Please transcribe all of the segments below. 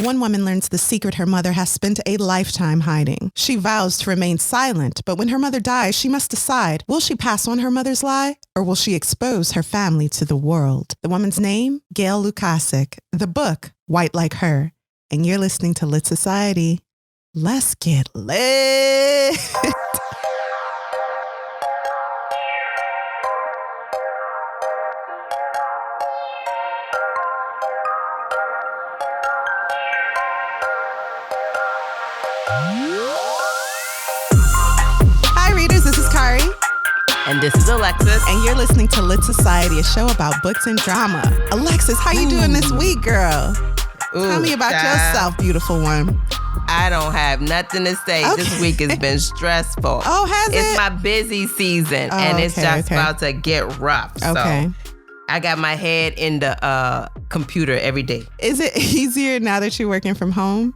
One woman learns the secret her mother has spent a lifetime hiding. She vows to remain silent, but when her mother dies, she must decide, will she pass on her mother's lie, or will she expose her family to the world? The woman's name? Gail Lukasik. The book? White Like Her. And you're listening to Lit Society. Let's get lit. Hi, readers. This is Kari. And this is Alexis. And you're listening to Lit Society, a show about books and drama. Alexis, how you doing this week, girl? Tell me about yourself, beautiful one. I don't have nothing to say. Okay. This week has been stressful. Oh, has it? It's my busy season, and it's just about to get rough. Okay. So I got my head in the computer every day. Is it easier now that you're working from home?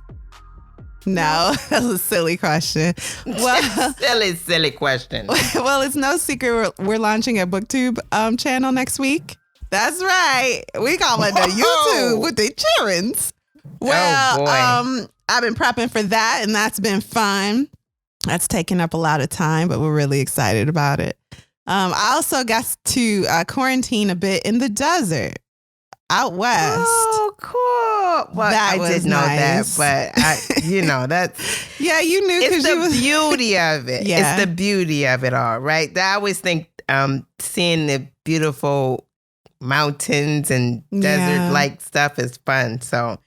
No, that's a silly question. Well, silly question. Well, it's no secret we're launching a BookTube channel next week. That's right. We call it the YouTube with the cheerings. Well, boy. I've been prepping for that, and that's been fun. That's taken up a lot of time, but we're really excited about it. I also got to quarantine a bit in the desert out west. Oh, cool. Well, I did know nice. that, but that's... Yeah, you knew because it's the beauty of it. Yeah. It's the beauty of it all, right? I always think seeing the beautiful mountains and desert-like stuff is fun, so...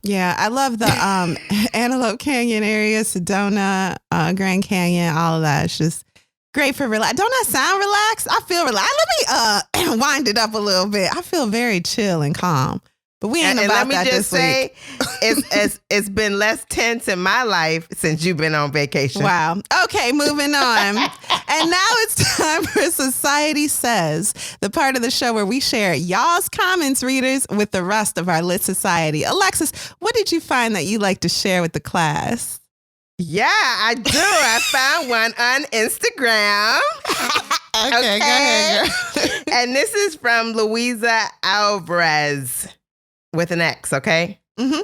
Yeah, I love the Antelope Canyon area, Sedona, Grand Canyon, all of that. It's just great for relax. Don't that sound relaxed? I feel relaxed. Let me wind it up a little bit. I feel very chill and calm. But we ain't about that this week. It's been less tense in my life since you've been on vacation. Wow. Okay, moving on. And now it's time for Society Says, the part of the show where we share y'all's comments, readers, with the rest of our Lit Society. Alexis, what did you find that you like to share with the class? Yeah, I do. I found one on Instagram. Okay, go ahead, girl. And this is from Louisa Alvarez with an X, okay? Mm-hmm.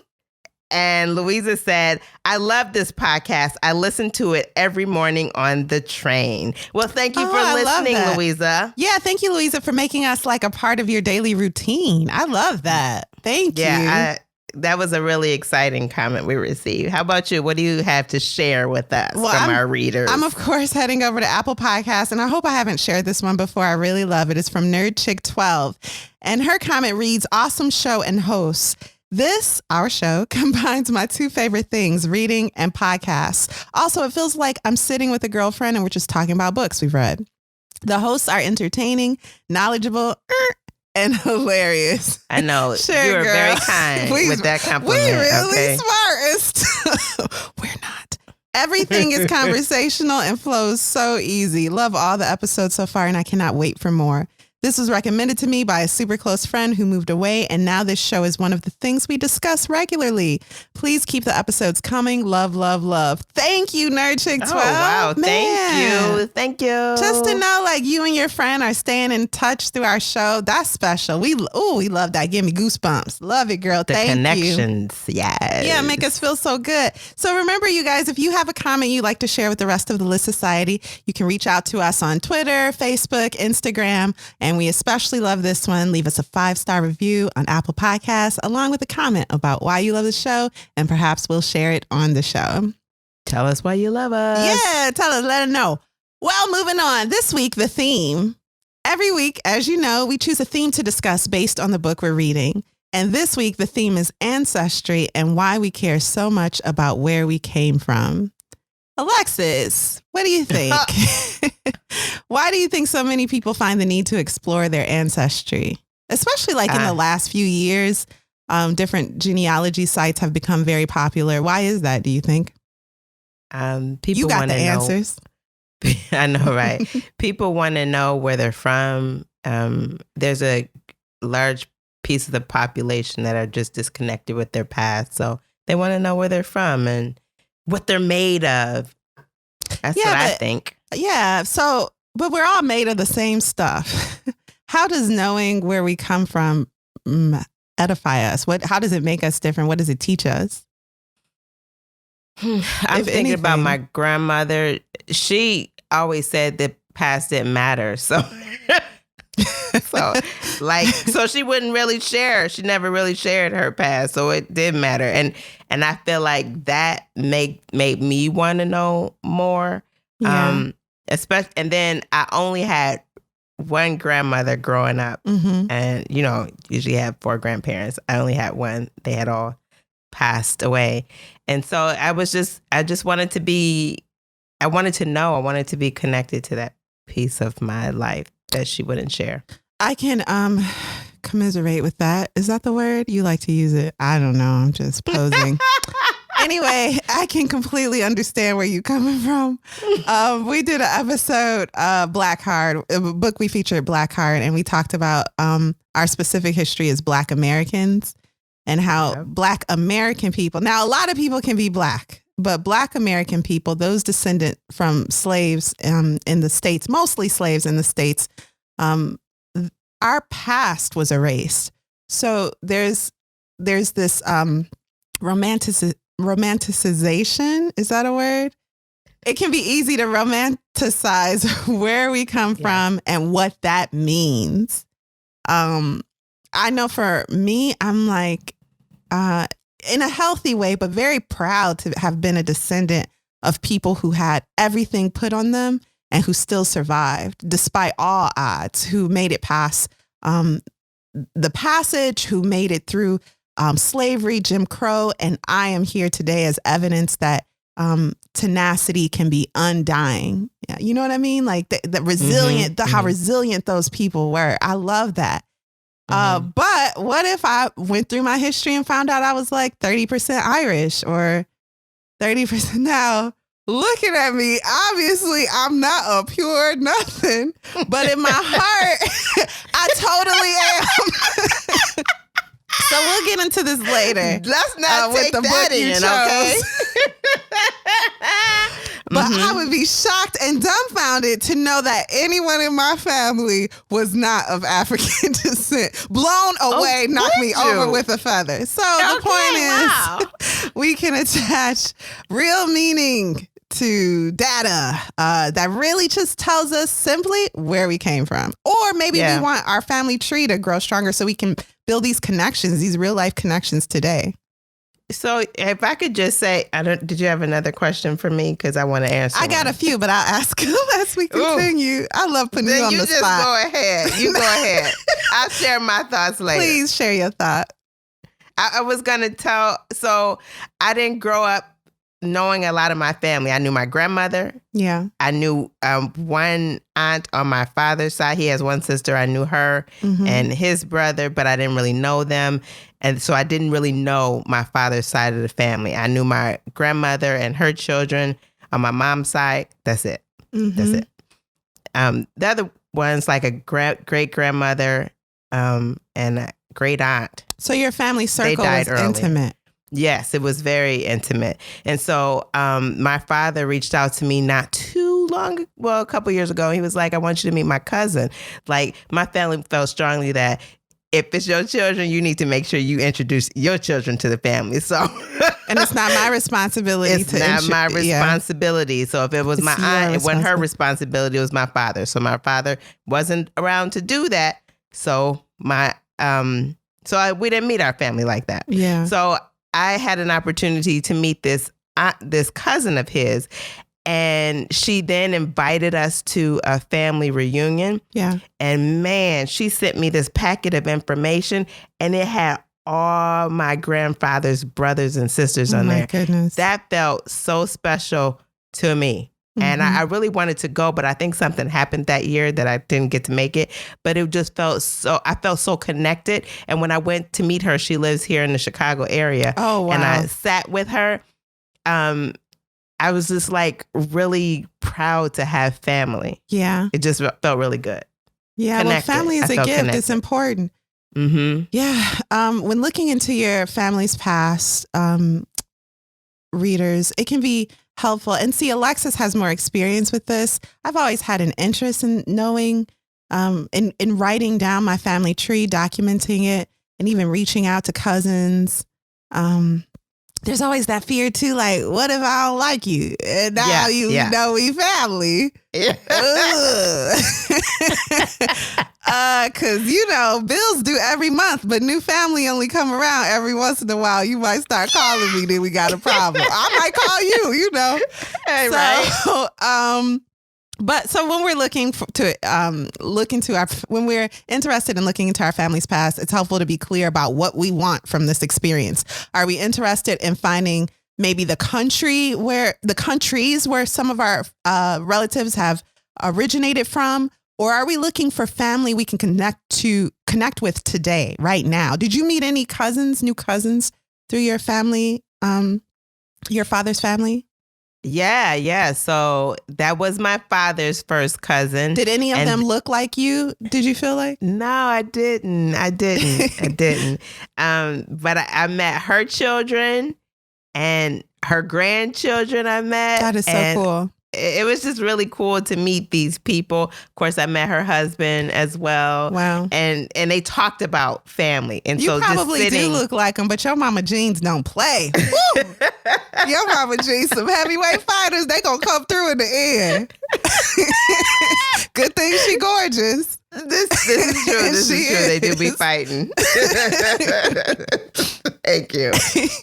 And Louisa said, I love this podcast. I listen to it every morning on the train. Well, thank you for listening, Louisa. Yeah, thank you, Louisa, for making us like a part of your daily routine. I love that. Thank you. That was a really exciting comment we received. How about you? What do you have to share with us from our readers? I'm, of course, heading over to Apple Podcasts, and I hope I haven't shared this one before. I really love it. It's from Nerd Chick 12, and her comment reads, awesome show and hosts. This, our show, combines my two favorite things, reading and podcasts. Also, it feels like I'm sitting with a girlfriend and we're just talking about books we've read. The hosts are entertaining, knowledgeable, and hilarious. I know. Sure, you were girl. very kind with that compliment. We're really okay? smart. We're not. Everything is conversational and flows so easy. Love all the episodes so far, and I cannot wait for more. This was recommended to me by a super close friend who moved away, and now this show is one of the things we discuss regularly. Please keep the episodes coming. Love, love, love. Thank you, Nerd Chick 12. Oh, wow. Man. Thank you. Just to know, like, you and your friend are staying in touch through our show, that's special. We love that. Give me goosebumps. Love it, girl. Thank you. The connections, yes. Yeah, make us feel so good. So remember, you guys, if you have a comment you'd like to share with the rest of the Lit Society, you can reach out to us on Twitter, Facebook, Instagram, and we especially love this one. Leave us a 5-star review on Apple Podcasts, along with a comment about why you love the show, and perhaps we'll share it on the show. Tell us why you love us. Yeah, tell us, let us know. Well, moving on. This week, the theme. Every week, as you know, we choose a theme to discuss based on the book we're reading. And this week, the theme is ancestry and why we care so much about where we came from. Alexis, what do you think? Why do you think so many people find the need to explore their ancestry? Especially like in the last few years, different genealogy sites have become very popular. Why is that, do you think? People you got the answers. I know, right? People want to know where they're from. There's a large piece of the population that are just disconnected with their past. So they want to know where they're from and what they're made of. That's what I think. Yeah. So, but we're all made of the same stuff. How does knowing where we come from edify us? How does it make us different? What does it teach us? I'm thinking about my grandmother. She always said that past didn't matter. So so she wouldn't really share. She never really shared her past. So it did matter. And I feel like that made me want to know more. Yeah. Especially, and then I only had one grandmother growing up, and usually have 4 grandparents. I only had one. They had all passed away, and so I just wanted to be. I wanted to know. I wanted to be connected to that piece of my life that she wouldn't share. I can commiserate with that. Is that the word? You like to use it? I don't know. I'm just posing. Anyway, I can completely understand where you're coming from. We did an episode, Black Heart, a book we featured, Black Heart, and we talked about our specific history as Black Americans and how Black American people, now a lot of people can be Black, but Black American people, those descendant from slaves in the States, mostly slaves in the States, our past was erased. So there's this romanticization. Is that a word? It can be easy to romanticize where we come from and what that means. I know for me, I'm like, in a healthy way, but very proud to have been a descendant of people who had everything put on them and who still survived despite all odds, who made it past the passage, who made it through slavery, Jim Crow. And I am here today as evidence that tenacity can be undying. Yeah, you know what I mean? Like the resilient, how resilient those people were. I love that. But what if I went through my history and found out I was like 30% Irish or 30% now? Looking at me, obviously I'm not a pure nothing, but in my heart, I totally am. So we'll get into this later. Let's not take the that in, okay? But I would be shocked and dumbfounded to know that anyone in my family was not of African descent. Blown away, knocked me over with a feather. So the point is, we can attach real meaning to data that really just tells us simply where we came from. Or maybe we want our family tree to grow stronger so we can build these connections, these real life connections today. So if I could just say, did you have another question for me? Because I want to answer. I got a few, but I'll ask them as we continue. Ooh. I love putting you on the spot. Go ahead. You go ahead. I'll share my thoughts later. Please share your thought. I was going to tell, so I didn't grow up knowing a lot of my family. I knew my grandmother. Yeah. I knew one aunt on my father's side. He has one sister. I knew her and his brother, but I didn't really know them. And so I didn't really know my father's side of the family. I knew my grandmother and her children on my mom's side. That's it. That's it. The other one's like a great grandmother and a great aunt. So your family circle was intimate. Yes, it was very intimate. And so my father reached out to me not too long, a couple years ago. He was like, I want you to meet my cousin. Like, my family felt strongly that if it's your children, you need to make sure you introduce your children to the family. So, and it's not my responsibility. It's not my responsibility. Yeah. So if it was my aunt, it wasn't her responsibility. It was my father. So my father wasn't around to do that. So we didn't meet our family like that. Yeah. So I had an opportunity to meet this cousin of his, and she then invited us to a family reunion. Yeah. And man, she sent me this packet of information, and it had all my grandfather's brothers and sisters on there. Goodness. That felt so special to me. And I really wanted to go, but I think something happened that year that I didn't get to make it. But it just I felt so connected. And when I went to meet her, she lives here in the Chicago area. Oh, wow. And I sat with her. I was just like really proud to have family. Yeah. It just felt really good. Yeah. Connected. Well, family is a gift. Connected. It's important. Yeah. When looking into your family's past, readers, it can be helpful. And see, Alexis has more experience with this. I've always had an interest in knowing, in writing down my family tree, documenting it. and even reaching out to cousins. There's always that fear too, like, what if I don't like you? And now you know we family. Yeah. Cause bills due every month, but new family only come around every once in a while. You might start calling me, then we got a problem. I might call you, Hey, right. But so when we're when we're interested in looking into our family's past, it's helpful to be clear about what we want from this experience. Are we interested in finding maybe the countries where some of our relatives have originated from? Or are we looking for family we can connect with today, right now? Did you meet any new cousins through your family, your father's family? Yeah. So that was my father's first cousin. Did any of them look like you? Did you feel like? No, I didn't. But I met her children and her grandchildren I met. That is so cool. It was just really cool to meet these people. Of course, I met her husband as well. Wow. And they talked about family. And you probably do look like them, but your mama jeans don't play. Your mama jeans some heavyweight fighters. They gonna come through in the end. Good thing she gorgeous. This is true. This is true. They do be fighting. Thank you.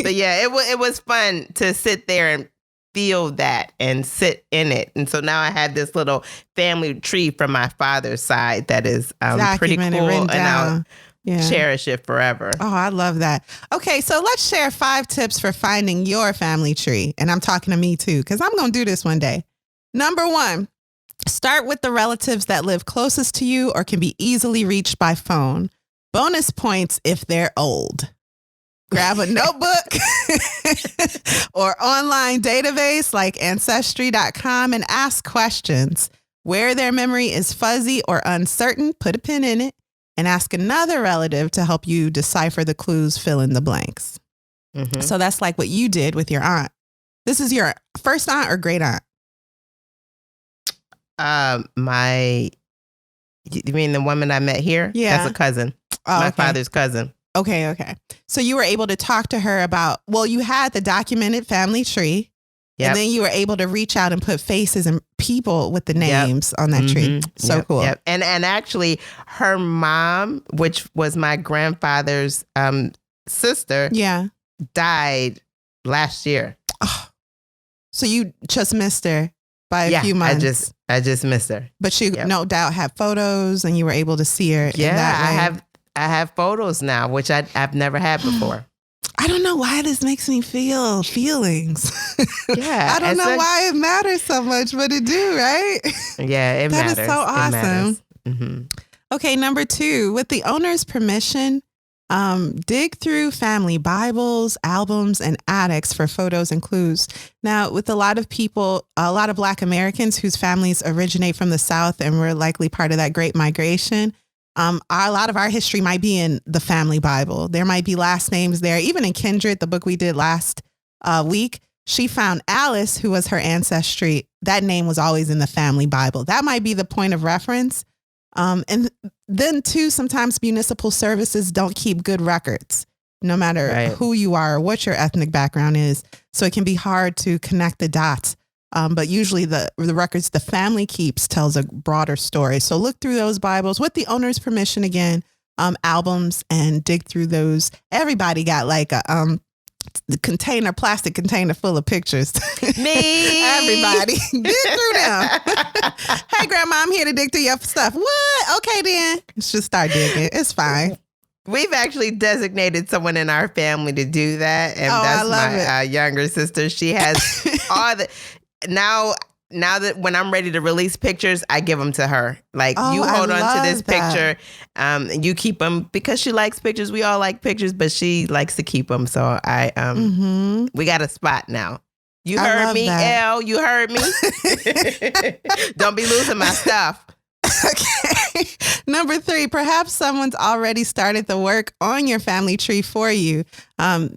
But yeah, it was fun to sit there and feel that and sit in it. And so now I had this little family tree from my father's side that is pretty cool, and I'll cherish it forever. Oh, I love that. Okay, so let's share 5 tips for finding your family tree. And I'm talking to me too, because I'm going to do this one day. Number 1, start with the relatives that live closest to you or can be easily reached by phone. Bonus points if they're old. Grab a notebook or online database like Ancestry.com and ask questions. Where their memory is fuzzy or uncertain, put a pin in it and ask another relative to help you decipher the clues, fill in the blanks. Mm-hmm. So that's like what you did with your aunt. This is your first aunt or great aunt? You mean the woman I met here? Yeah. That's a cousin. Oh, my father's cousin. Okay. So you were able to talk to her about, you had the documented family tree. Yep. And then you were able to reach out and put faces and people with the names on that tree. So cool. Yep. And actually her mom, which was my grandfather's sister, died last year. Oh, so you just missed her by a few months. I just missed her. But she no doubt had photos and you were able to see her. Yeah, in that way. I have photos now, which I've never had before. I don't know why this makes me feel feelings. Yeah. I don't know why it matters so much, but it do, right? Yeah, it matters. That is so awesome. Mm-hmm. Okay, number 2, with the owner's permission, dig through family Bibles, albums, and attics for photos and clues. Now, with a lot of Black Americans whose families originate from the South and were likely part of that Great Migration, a lot of our history might be in the family Bible. There might be last names there. Even in Kindred, the book we did last week, she found Alice, who was her ancestry. That name was always in the family Bible. That might be the point of reference. And then too, sometimes municipal services don't keep good records, no matter who you are or what your ethnic background is. So it can be hard to connect the dots. But usually the records the family keeps tells a broader story. So look through those Bibles with the owner's permission again, albums, and dig through those. Everybody got like a plastic container full of pictures. Me. Everybody. Dig through them. Hey, Grandma, I'm here to dig through your stuff. What? Okay, then. Let's just start digging. It's fine. We've actually designated someone in our family to do that. And that's my younger sister. She has all the... Now that when I'm ready to release pictures, I give them to her. Like, you hold on to this picture, you keep them because she likes pictures. We all like pictures, but she likes to keep them. So we got a spot now. You heard me, Elle. You heard me. Don't be losing my stuff. Okay. Number 3, perhaps someone's already started the work on your family tree for you.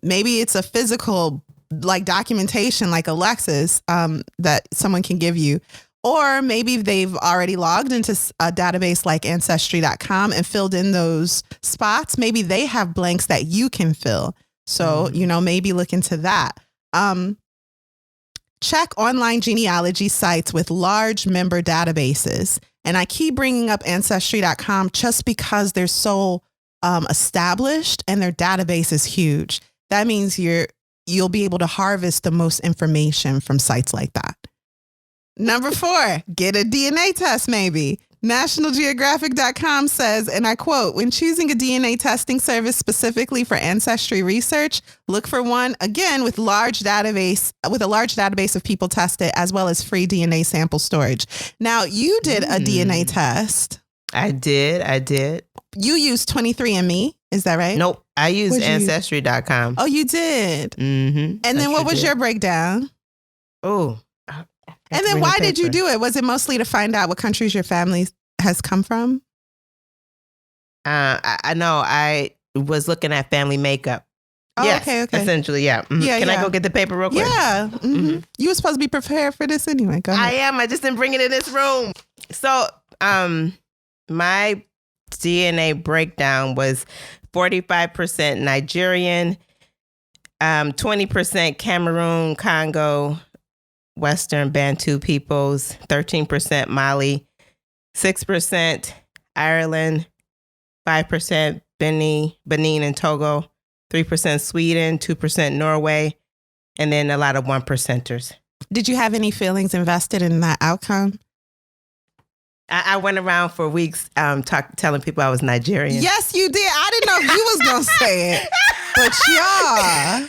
Maybe it's a physical like documentation like Alexis that someone can give you, Or maybe they've already logged into a database like Ancestry.com and filled in those spots. Maybe they have blanks that you can fill. So, maybe look into that. Check online genealogy sites with large member databases. And I keep bringing up Ancestry.com just because they're so established and their database is huge. That means you'll be able to harvest the most information from sites like that. Number 4, get a DNA test maybe. NationalGeographic.com says, and I quote, when choosing a DNA testing service specifically for ancestry research, look for one, again, with a large database of people tested, as well as free DNA sample storage. Now, you did a DNA test. I did. You used 23andMe, is that right? Nope. I used Ancestry.com. Oh, you did? Mm-hmm. And then what was your breakdown? Oh. And then why did you do it? Was it mostly to find out what countries your family has come from? I know. I was looking at family makeup. Oh, yes, okay. Essentially, yeah. Mm-hmm. Can I go get the paper real quick? Yeah. Mm-hmm. You were supposed to be prepared for this anyway. Go ahead. I am. I just didn't bring it in this room. So, my DNA breakdown was 45% Nigerian, 20% Cameroon, Congo, Western Bantu peoples, 13% Mali, 6% Ireland, 5% Benin and Togo, 3% Sweden, 2% Norway, and then a lot of 1%ers. Did you have any feelings invested in that outcome? I went around for weeks telling people I was Nigerian. Yes, you did. I didn't know if you was going to say it. But y'all,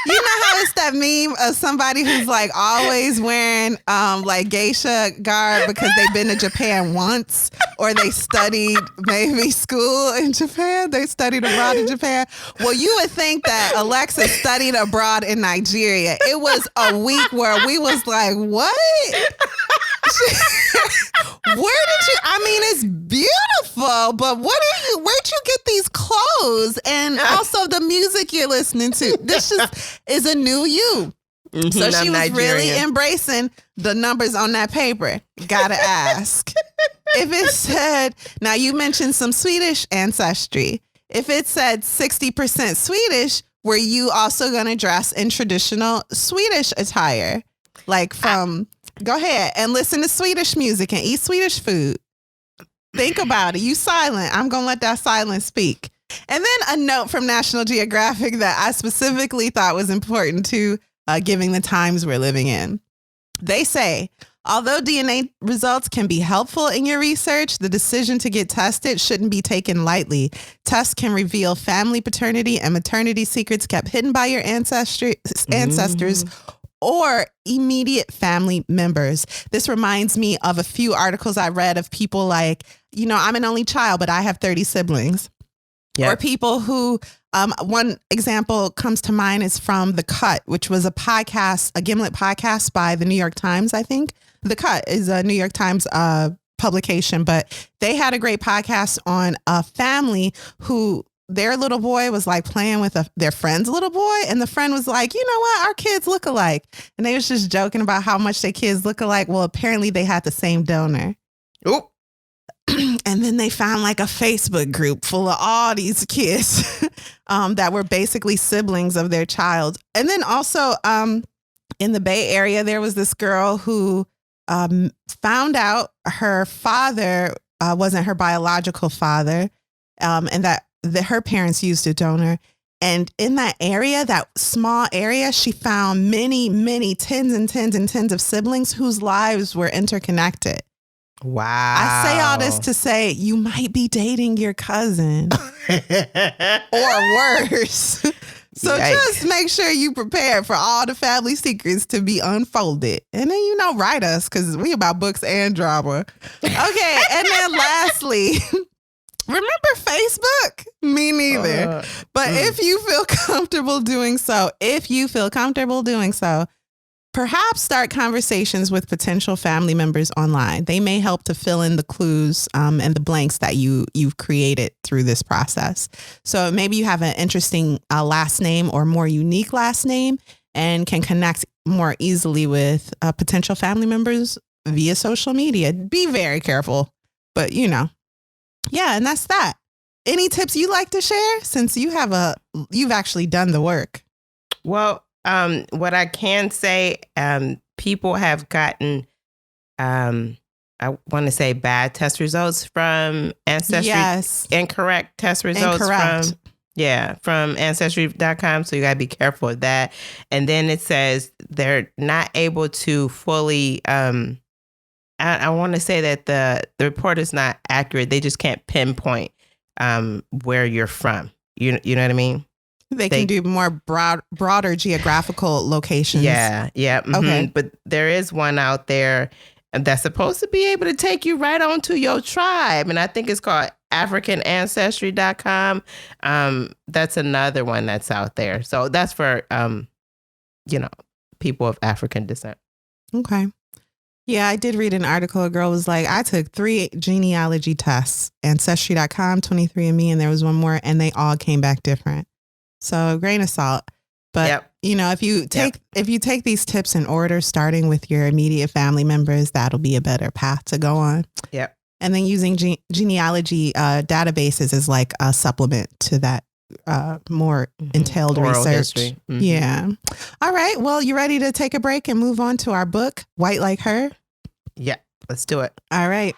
you know how it's that meme of somebody who's like always wearing like geisha garb because they've been to Japan once, or they studied maybe school in Japan. They studied abroad in Japan. Well, you would think that Alexa studied abroad in Nigeria. It was a week where we was like, what? Where did you? I mean, it's beautiful, but where'd you get these clothes? And also the music you're listening to. This just is a new you. Mm-hmm, so she was really embracing the numbers on that paper. Gotta ask. If it said, now you mentioned some Swedish ancestry. If it said 60% Swedish, were you also going to dress in traditional Swedish attire? Like go ahead and listen to Swedish music and eat Swedish food. Think about it. You silent. I'm going to let that silence speak. And then a note from National Geographic that I specifically thought was important to giving the times we're living in. They say, although DNA results can be helpful in your research, the decision to get tested shouldn't be taken lightly. Tests can reveal family paternity and maternity secrets kept hidden by your ancestors or immediate family members. This reminds me of a few articles I read of people like, I'm an only child, but I have 30 siblings. Yep. Or people who, one example comes to mind is from The Cut, which was a Gimlet podcast by the New York Times, I think. The Cut is a New York Times publication, but they had a great podcast on a family who their little boy was like playing with their friend's little boy. And the friend was like, you know what? Our kids look alike. And they was just joking about how much their kids look alike. Well, apparently they had the same donor. Oh. And then they found like a Facebook group full of all these kids that were basically siblings of their child. And then also in the Bay Area, there was this girl who found out her father wasn't her biological father, and that her parents used a donor. And in that area, that small area, she found many, many tens and tens and tens of siblings whose lives were interconnected. Wow. I say all this to say you might be dating your cousin or worse. So Yikes. Just make sure you prepare for all the family secrets to be unfolded. And then, write us because we about books and drama. Okay. And then lastly, remember Facebook? Me neither. But if you feel comfortable doing so, perhaps start conversations with potential family members online. They may help to fill in the clues and the blanks that you've created through this process. So maybe you have an interesting last name or more unique last name and can connect more easily with potential family members via social media. Be very careful. But, yeah, and that's that. Any tips you like to share since you've actually done the work? Well, what I can say, people have gotten, I want to say bad test results from Ancestry. Yes. Incorrect test results from Ancestry.com. So you got to be careful of that. And then it says they're not able to fully, I want to say that the report is not accurate. They just can't pinpoint where you're from. You know what I mean? They can do more broader geographical locations. Yeah. Mm-hmm. Okay. But there is one out there that's supposed to be able to take you right on to your tribe. And I think it's called AfricanAncestry.com. That's another one that's out there. So that's for, people of African descent. Okay. Yeah, I did read an article. A girl was like, I took 3 genealogy tests, Ancestry.com, 23andMe, and there was one more, and they all came back different. So a grain of salt. But, if you take these tips in order, starting with your immediate family members, that'll be a better path to go on. Yep. And then using genealogy databases is like a supplement to that more entailed oral research. History. Mm-hmm. Yeah. All right. Well, you ready to take a break and move on to our book, White Like Her? Yeah, let's do it. All right.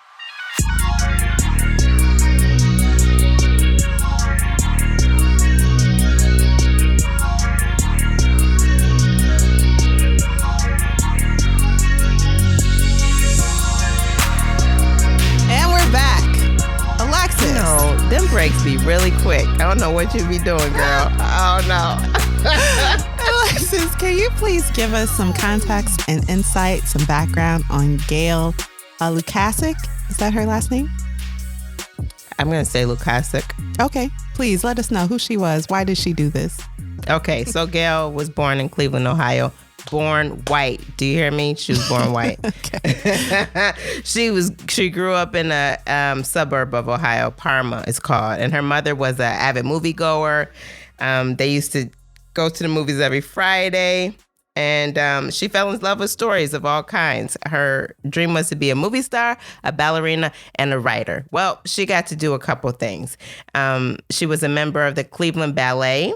Them breaks be really quick. I don't know what you be doing, girl. Oh, no. Alexis, can you please give us some context and insight, some background on Gail Lukasik? Is that her last name? I'm going to say Lukasik. Okay. Please let us know who she was. Why did she do this? Okay. So Gail was born in Cleveland, Ohio. Born white. Do you hear me? She was born white. She grew up in a suburb of Ohio, Parma it's called, and her mother was an avid moviegoer. They used to go to the movies every Friday, and she fell in love with stories of all kinds. Her dream was to be a movie star, a ballerina, and a writer. Well, she got to do a couple things. She was a member of the Cleveland Ballet.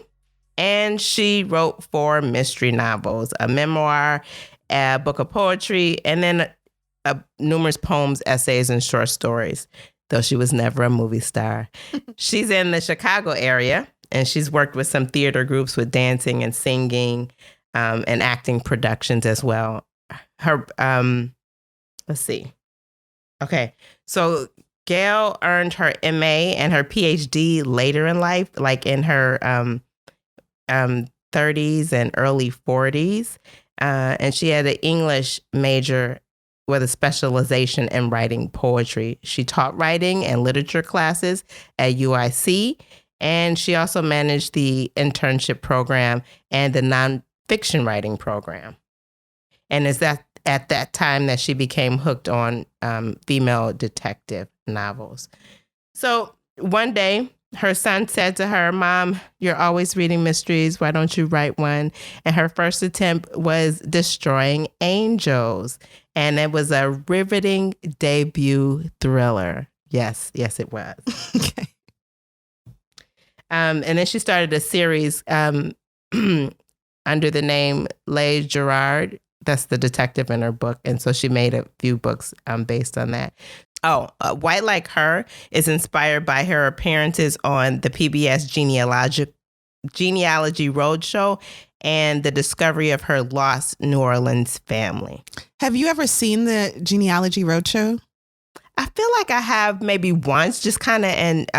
And she wrote 4 mystery novels, a memoir, a book of poetry, and then numerous poems, essays, and short stories, though she was never a movie star. She's in the Chicago area, and she's worked with some theater groups with dancing and singing and acting productions as well. Her, let's see. Okay, so Gail earned her MA and her PhD later in life, like in her 30s and early 40s. And she had an English major with a specialization in writing poetry. She taught writing and literature classes at UIC. And she also managed the internship program and the nonfiction writing program. And it's at that time that she became hooked on female detective novels. So one day, her son said to her, "Mom, you're always reading mysteries. Why don't you write one?" And her first attempt was Destroying Angels. And it was a riveting debut thriller. Yes, it was. Okay. And then she started a series under the name Les Gerard. That's the detective in her book. And so she made a few books based on that. White Like Her is inspired by her appearances on the PBS Genealogy Roadshow and the discovery of her lost New Orleans family. Have you ever seen the Genealogy Roadshow? I feel like I have maybe once, just kind of, and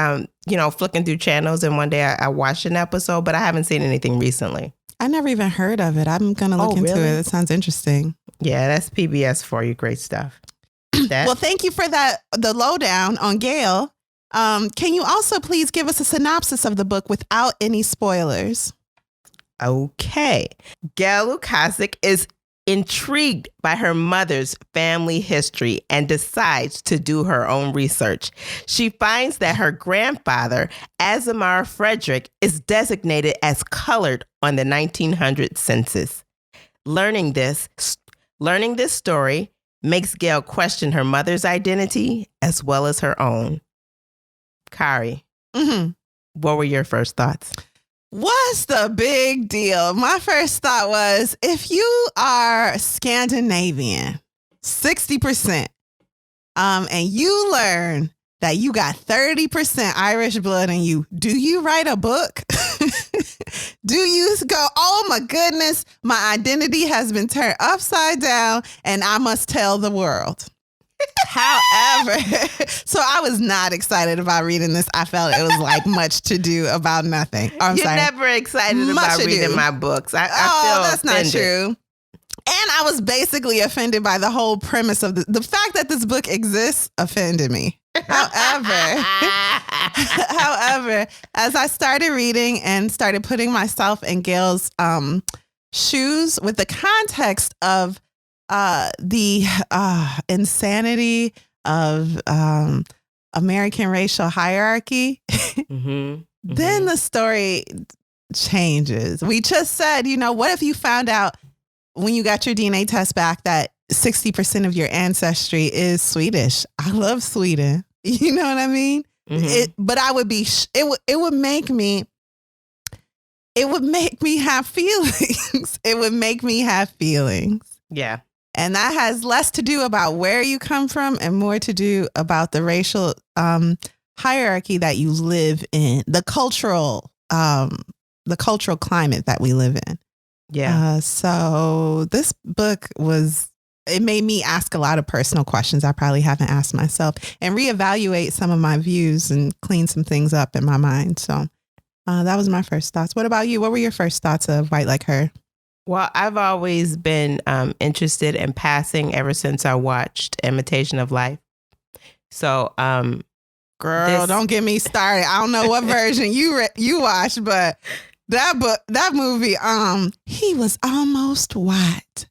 flicking through channels, and one day I watched an episode, but I haven't seen anything recently. I never even heard of it. I'm going to look into it. It sounds interesting. Yeah, that's PBS for you. Great stuff. Well, thank you for the lowdown on Gail. Can you also please give us a synopsis of the book without any spoilers? Okay. Gail Lukasik is intrigued by her mother's family history and decides to do her own research. She finds that her grandfather, Azamar Frederick, is designated as colored on the 1900 census. Learning this story makes Gail question her mother's identity as well as her own. Kari, what were your first thoughts? What's the big deal? My first thought was, if you are Scandinavian, 60%, and you learn that you got 30% Irish blood in you, do you write a book? Do you go, oh my goodness, my identity has been turned upside down and I must tell the world? However, so I was not excited about reading this. I felt it was like much to do about nothing. Oh, You're never excited about reading my books. I feel that's offended. Not true. And I was basically offended by the whole premise of the fact that this book exists offended me. However, as I started reading and started putting myself in Gail's shoes with the context of the insanity of American racial hierarchy, then the story changes. We just said, what if you found out when you got your DNA test back that 60% of your ancestry is Swedish? I love Sweden. You know what I mean? But I would be, it would make me have feelings. It would make me have feelings. Yeah. And that has less to do about where you come from and more to do about the racial hierarchy that you live in, the cultural climate that we live in. Yeah. So this book it made me ask a lot of personal questions I probably haven't asked myself and reevaluate some of my views and clean some things up in my mind. So that was my first thoughts. What about you? What were your first thoughts of White Like Her? Well, I've always been interested in passing ever since I watched Imitation of Life. So, girl, don't get me started. I don't know what version you watched, but that movie, he was almost white.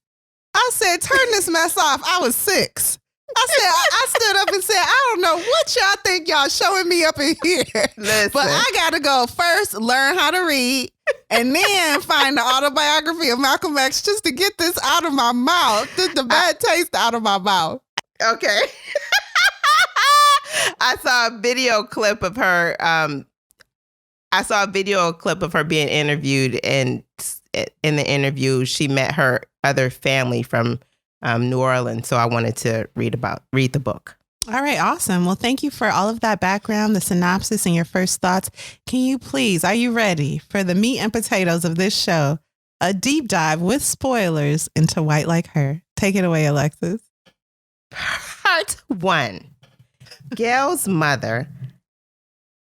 I said, turn this mess off. I was 6. I stood up and said, I don't know what y'all think y'all showing me up in here. Listen. But I got to go first, learn how to read, and then find the autobiography of Malcolm X just to get this out of my mouth, the bad taste out of my mouth. Okay. I saw a video clip of her. Being interviewed, and in the interview, she met her other family from New Orleans. So I wanted to read the book. All right. Awesome. Well, thank you for all of that background, the synopsis, and your first thoughts. Are you ready for the meat and potatoes of this show? A deep dive with spoilers into White Like Her. Take it away, Alexis. Part 1. Gail's mother,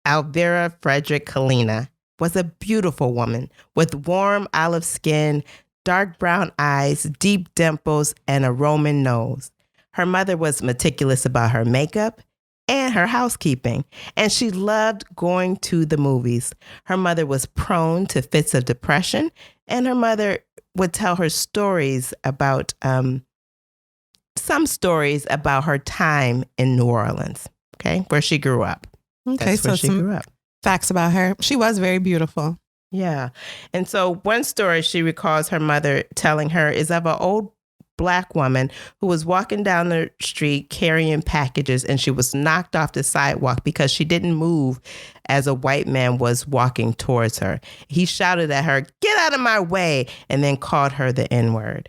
Alvira Frederick Kalina, was a beautiful woman with warm olive skin, dark brown eyes, deep dimples, and a Roman nose. Her mother was meticulous about her makeup and her housekeeping, and she loved going to the movies. Her mother was prone to fits of depression, and her mother would tell her stories about some stories about her time in New Orleans, okay, where she grew up. Okay, that's where so she grew up. Facts about her. She was very beautiful. Yeah. And so one story she recalls her mother telling her is of an old Black woman who was walking down the street carrying packages, and she was knocked off the sidewalk because she didn't move as a white man was walking towards her. He shouted at her, "Get out of my way," and then called her the N-word.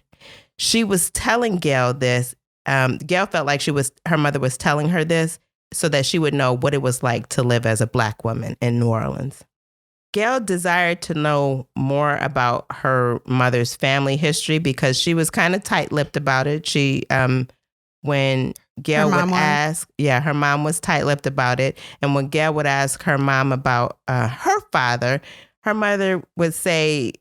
She was telling Gail this. Gail felt like her mother was telling her this so that she would know what it was like to live as a Black woman in New Orleans. Gail desired to know more about her mother's family history because she was kind of tight-lipped about it. She, when Gail would ask, her mom was tight-lipped about it. And when Gail would ask her mom about her father, her mother would say,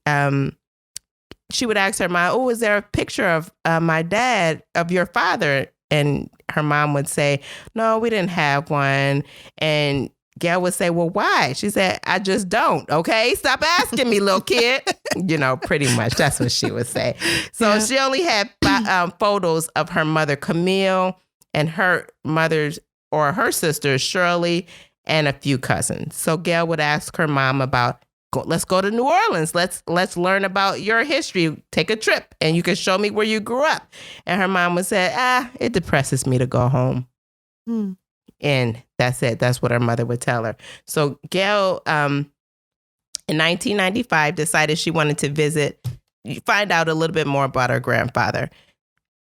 she would ask her mom, "Oh, is there a picture of my dad, of your father?" And her mom would say, "No, we didn't have one." And Gail would say, "Well, why?" She said, "I just don't. Okay, stop asking me, little kid." Pretty much that's what she would say. So she only had photos of her mother, Camille, and her mother's or her sister, Shirley, and a few cousins. So Gail would ask her mom about let's go to New Orleans. Let's learn about your history. Take a trip and you can show me where you grew up. And her mom would say, it depresses me to go home. And that's it. That's what her mother would tell her. So Gail, in 1995, decided she wanted to find out a little bit more about her grandfather,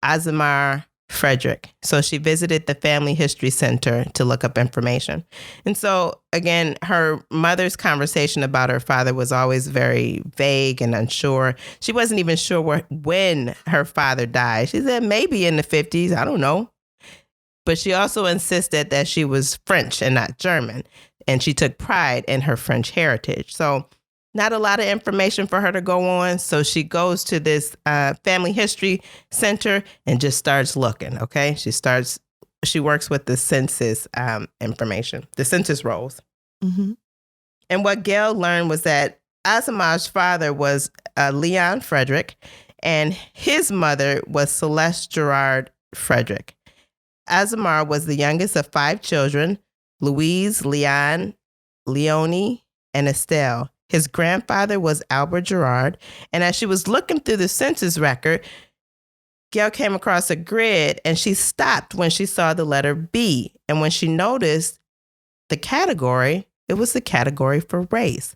Azamar Frederick. So she visited the Family History Center to look up information. And so, again, her mother's conversation about her father was always very vague and unsure. She wasn't even sure when her father died. She said maybe in the 50s. I don't know. But she also insisted that she was French and not German. And she took pride in her French heritage. So not a lot of information for her to go on. So she goes to this Family History Center and just starts looking, okay? She works with the census information, the census rolls. Mm-hmm. And what Gail learned was that Azamar's father was Leon Frederick, and his mother was Celeste Gerard Frederick. Azamar was the youngest of 5 children, Louise, Leon, Leonie, and Estelle. His grandfather was Albert Gerard. And as she was looking through the census record, Gail came across a grid and she stopped when she saw the letter B. And when she noticed the category, it was the category for race.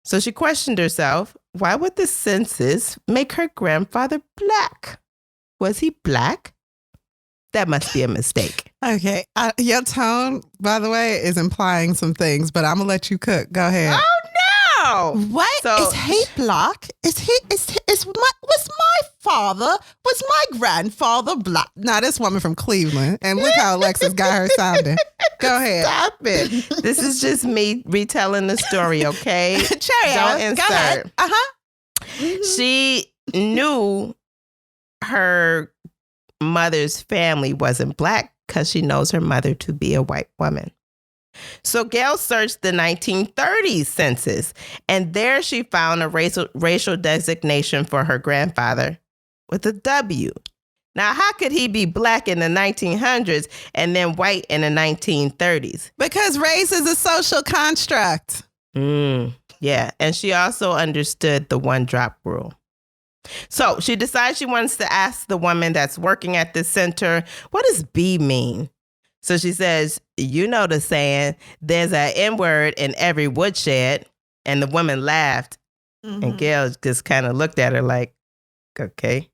So she questioned herself, why would the census make her grandfather black? Was he black? That must be a mistake. Okay. Your tone, by the way, is implying some things, but I'm going to let you cook. Go ahead. Oh, no. What? Is he black? Was my grandfather black? Now, this woman from Cleveland, and look how Alexis got her sounding. Go ahead. Stop it. This is just me retelling the story, okay? Don't insert. Go ahead. Mm-hmm. She knew her mother's family wasn't black because she knows her mother to be a white woman. So Gail searched the 1930s census, and there she found a racial designation for her grandfather with a W. Now, how could he be black in the 1900s and then white in the 1930s? Because race is a social construct. Yeah, and she also understood the one-drop rule. So she decides she wants to ask the woman that's working at the center, what does B mean? So she says, you know the saying, there's an N-word in every woodshed. And the woman laughed. Mm-hmm. And Gail just kind of looked at her like, okay.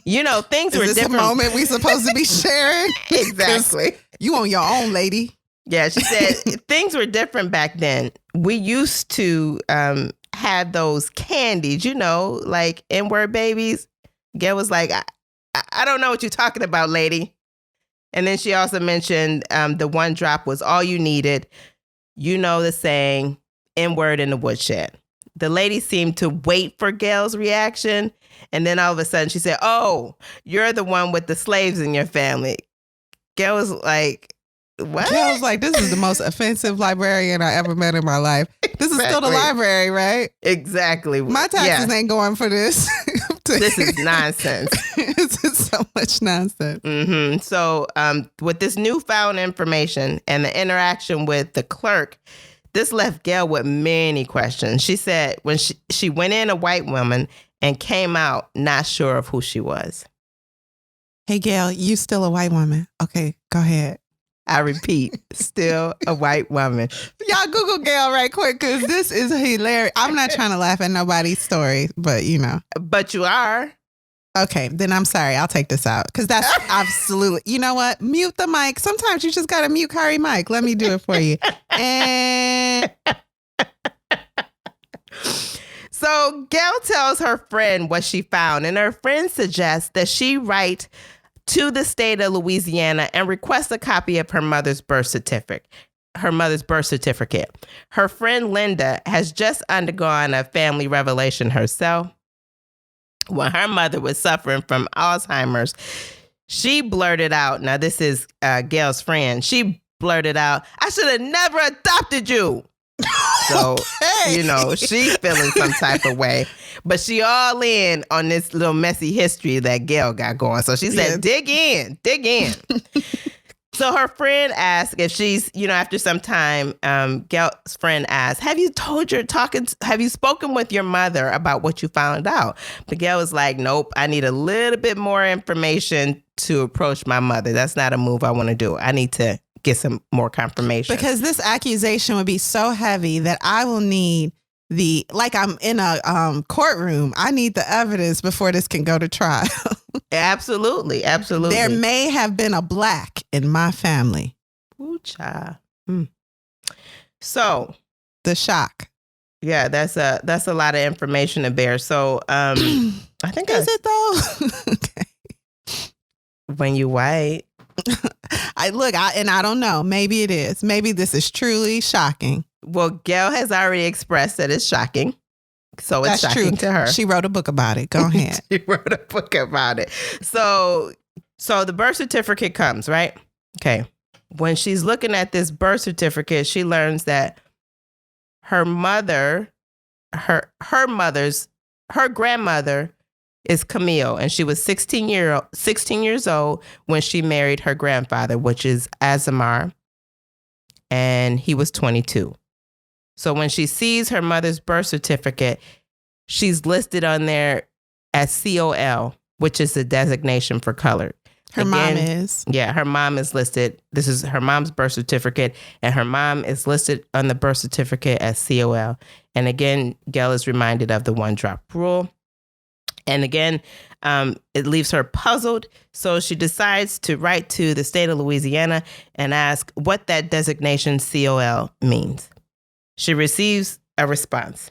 You know, things were different. Is this a moment we supposed to be sharing? Exactly. You on your own, lady. Yeah, she said things were different back then. We used to had those candies, you know, like N-word babies. Gail was like, I don't know what you're talking about, lady. And then she also mentioned the one drop was all you needed. You know the saying, N-word in the woodshed. The lady seemed to wait for Gail's reaction. And then all of a sudden she said, oh, you're the one with the slaves in your family. Gail was like, what? Gail was like, this is the most offensive librarian I ever met in my life. This is still the library, right? Exactly. My taxes ain't going for this. This is nonsense. This is so much nonsense. Mm-hmm. So with this newfound information and the interaction with the clerk, this left Gail with many questions. She said when she went in a white woman and came out not sure of who she was. Hey, Gail, you still a white woman. Okay, go ahead. I repeat, still a white woman. Y'all Google Gail right quick because this is hilarious. I'm not trying to laugh at nobody's story, but you know. But you are. Okay, then I'm sorry. I'll take this out because that's absolutely, you know what? Mute the mic. Sometimes you just got to mute Kari mic. Let me do it for you. And so Gail tells her friend what she found, and her friend suggests that she write to the state of Louisiana and request a copy of her mother's birth certificate. Her friend Linda has just undergone a family revelation herself. When her mother was suffering from Alzheimer's, she blurted out, now this is Gail's friend, she blurted out, I should have never adopted you. So, okay. You know, she's feeling some type of way. But she all in on this little messy history that Gail got going. So she said, dig in. So her friend asked if she's, after some time, Gail's friend asked, have you spoken with your mother about what you found out? But Gail was like, nope, I need a little bit more information to approach my mother. That's not a move I want to do. I need to get some more confirmation. Because this accusation would be so heavy that I will need I'm in a courtroom. I need the evidence before this can go to trial. Absolutely. There may have been a black in my family. Ooh, child. So the shock. Yeah, that's a lot of information to bear. So I think is it though? Okay. When you white. I don't know. Maybe it is. Maybe this is truly shocking. Well, Gail has already expressed that it's shocking. So it's That's shocking true. to her. She wrote a book about it. Go ahead. She wrote a book about it. So the birth certificate comes, right? Okay. When she's looking at this birth certificate, she learns that her grandmother is Camille, and she was 16 years old when she married her grandfather, which is Azamar, and he was 22. So when she sees her mother's birth certificate, she's listed on there as COL, which is the designation for colored. Her mom is. Yeah, her mom is listed. This is her mom's birth certificate, and her mom is listed on the birth certificate as COL. And again, Gail is reminded of the one-drop rule. And again, it leaves her puzzled. So she decides to write to the state of Louisiana and ask what that designation COL means. She receives a response.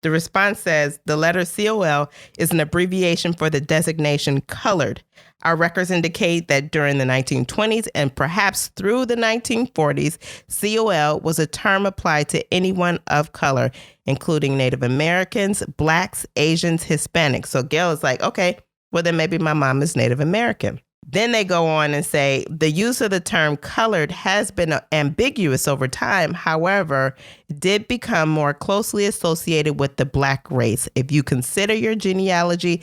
The response says, the letter COL is an abbreviation for the designation colored. Our records indicate that during the 1920s and perhaps through the 1940s, COL was a term applied to anyone of color, including Native Americans, Blacks, Asians, Hispanics. So Gail is like, okay, well, then maybe my mom is Native American. Then they go on and say the use of the term colored has been ambiguous over time. However, it did become more closely associated with the Black race. If you consider your genealogy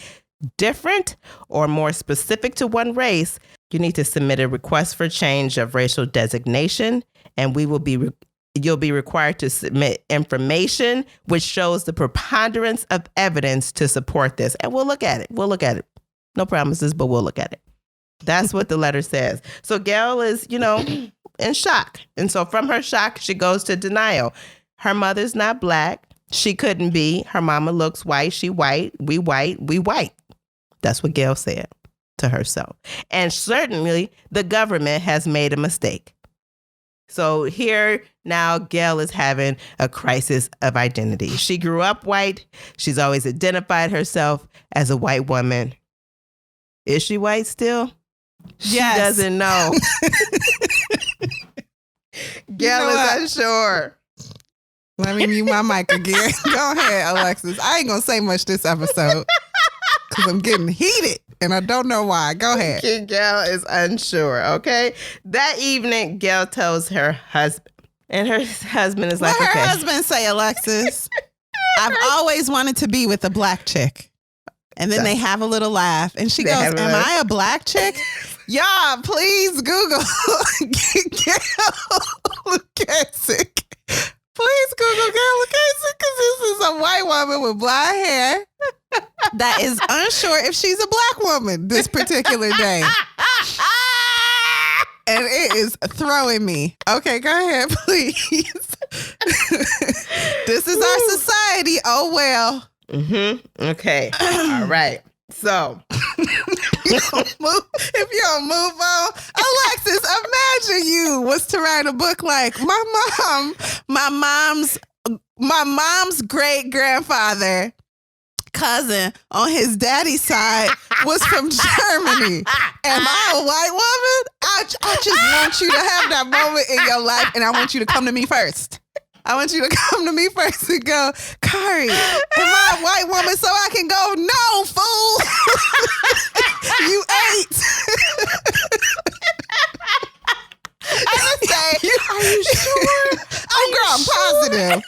different or more specific to one race, you need to submit a request for change of racial designation, and you'll be required to submit information which shows the preponderance of evidence to support this. And we'll look at it. No promises, but we'll look at it. That's what the letter says. So Gail is, in shock. And so from her shock, she goes to denial. Her mother's not Black. She couldn't be. Her mama looks white. She white. We white. We white. That's what Gail said to herself. And certainly the government has made a mistake. So here now Gail is having a crisis of identity. She grew up white. She's always identified herself as a white woman. Is she white still? Yes. She doesn't know. Gail is unsure. Let me mute my mic again. Go ahead, Alexis. I ain't going to say much this episode because I'm getting heated and I don't know why. Go ahead. Gail is unsure, okay? That evening, Gail tells her husband, and her husband is like, what okay. Her husband say, Alexis? I've always wanted to be with a Black chick. And then they have a little laugh. And she goes, am I a Black chick? Y'all, please Google Gail Lukasik. Please Google Gail Lukasik because this is a white woman with blonde hair that is unsure if she's a Black woman this particular day. And it is throwing me. Okay, go ahead, please. This is our society. Oh, well. Mm-hmm. Okay. All right. So if you don't move on, Alexis, imagine you was to write a book like my mom's great grandfather cousin on his daddy's side was from Germany. Am I a white woman? I just want you to have that moment in your life, and I want you to come to me first. I want you to come to me first and go, Kari, am I a white woman so I can go, no, fool. You ain't. I would say, are you sure? Oh, girl, I'm positive.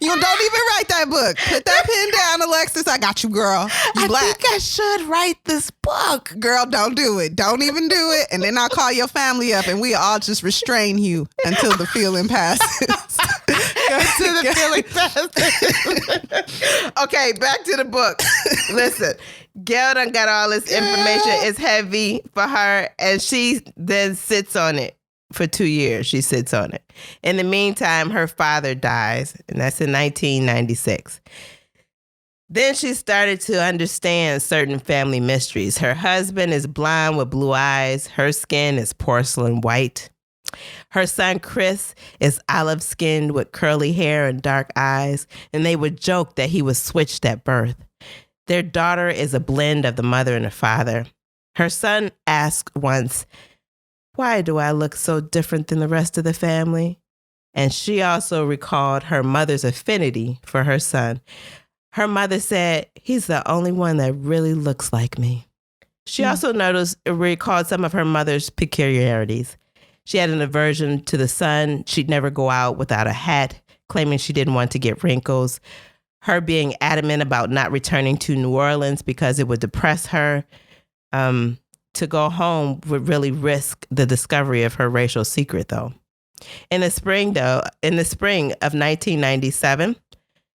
You don't even write that that book. Put that pen down, Alexis. I got you, girl. You black. I think I should write this book. Girl, don't do it. Don't even do it. And then I'll call your family up and we all just restrain you until the feeling passes. Until the feeling passes. Okay, back to the book. Listen, Gail done got all this information. It's heavy for her, and she then sits on it for 2 years. She sits on it. In the meantime, her father dies, and that's in 1996. Then she started to understand certain family mysteries. Her husband is blonde with blue eyes. Her skin is porcelain white. Her son, Chris, is olive-skinned with curly hair and dark eyes, and they would joke that he was switched at birth. Their daughter is a blend of the mother and the father. Her son asked once, "Why do I look so different than the rest of the family?" And she also recalled her mother's affinity for her son. Her mother said, "He's the only one that really looks like me." She also recalled some of her mother's peculiarities. She had an aversion to the sun. She'd never go out without a hat, claiming she didn't want to get wrinkles. Her being adamant about not returning to New Orleans because it would depress her. To go home would really risk the discovery of her racial secret, though. In the spring of 1997,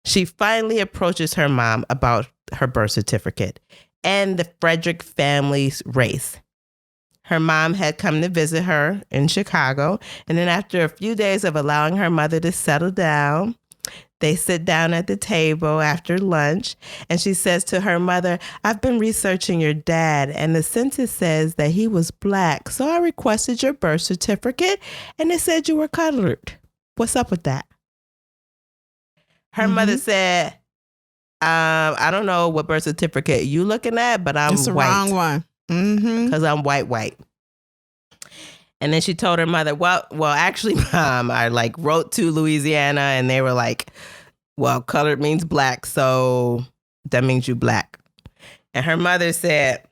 she finally approaches her mom about her birth certificate and the Frederick family's race. Her mom had come to visit her in Chicago, and then after a few days of allowing her mother to settle down, they sit down at the table after lunch, and she says to her mother, "I've been researching your dad, and the census says that he was black, so I requested your birth certificate, and it said you were colored. What's up with that?" Her mother said, "I don't know what birth certificate you looking at, but I'm it's the white. wrong one. Because I'm white. And then she told her mother, well, actually, Mom, I wrote to Louisiana, and they were like, well, colored means black, so that means you black. And her mother said,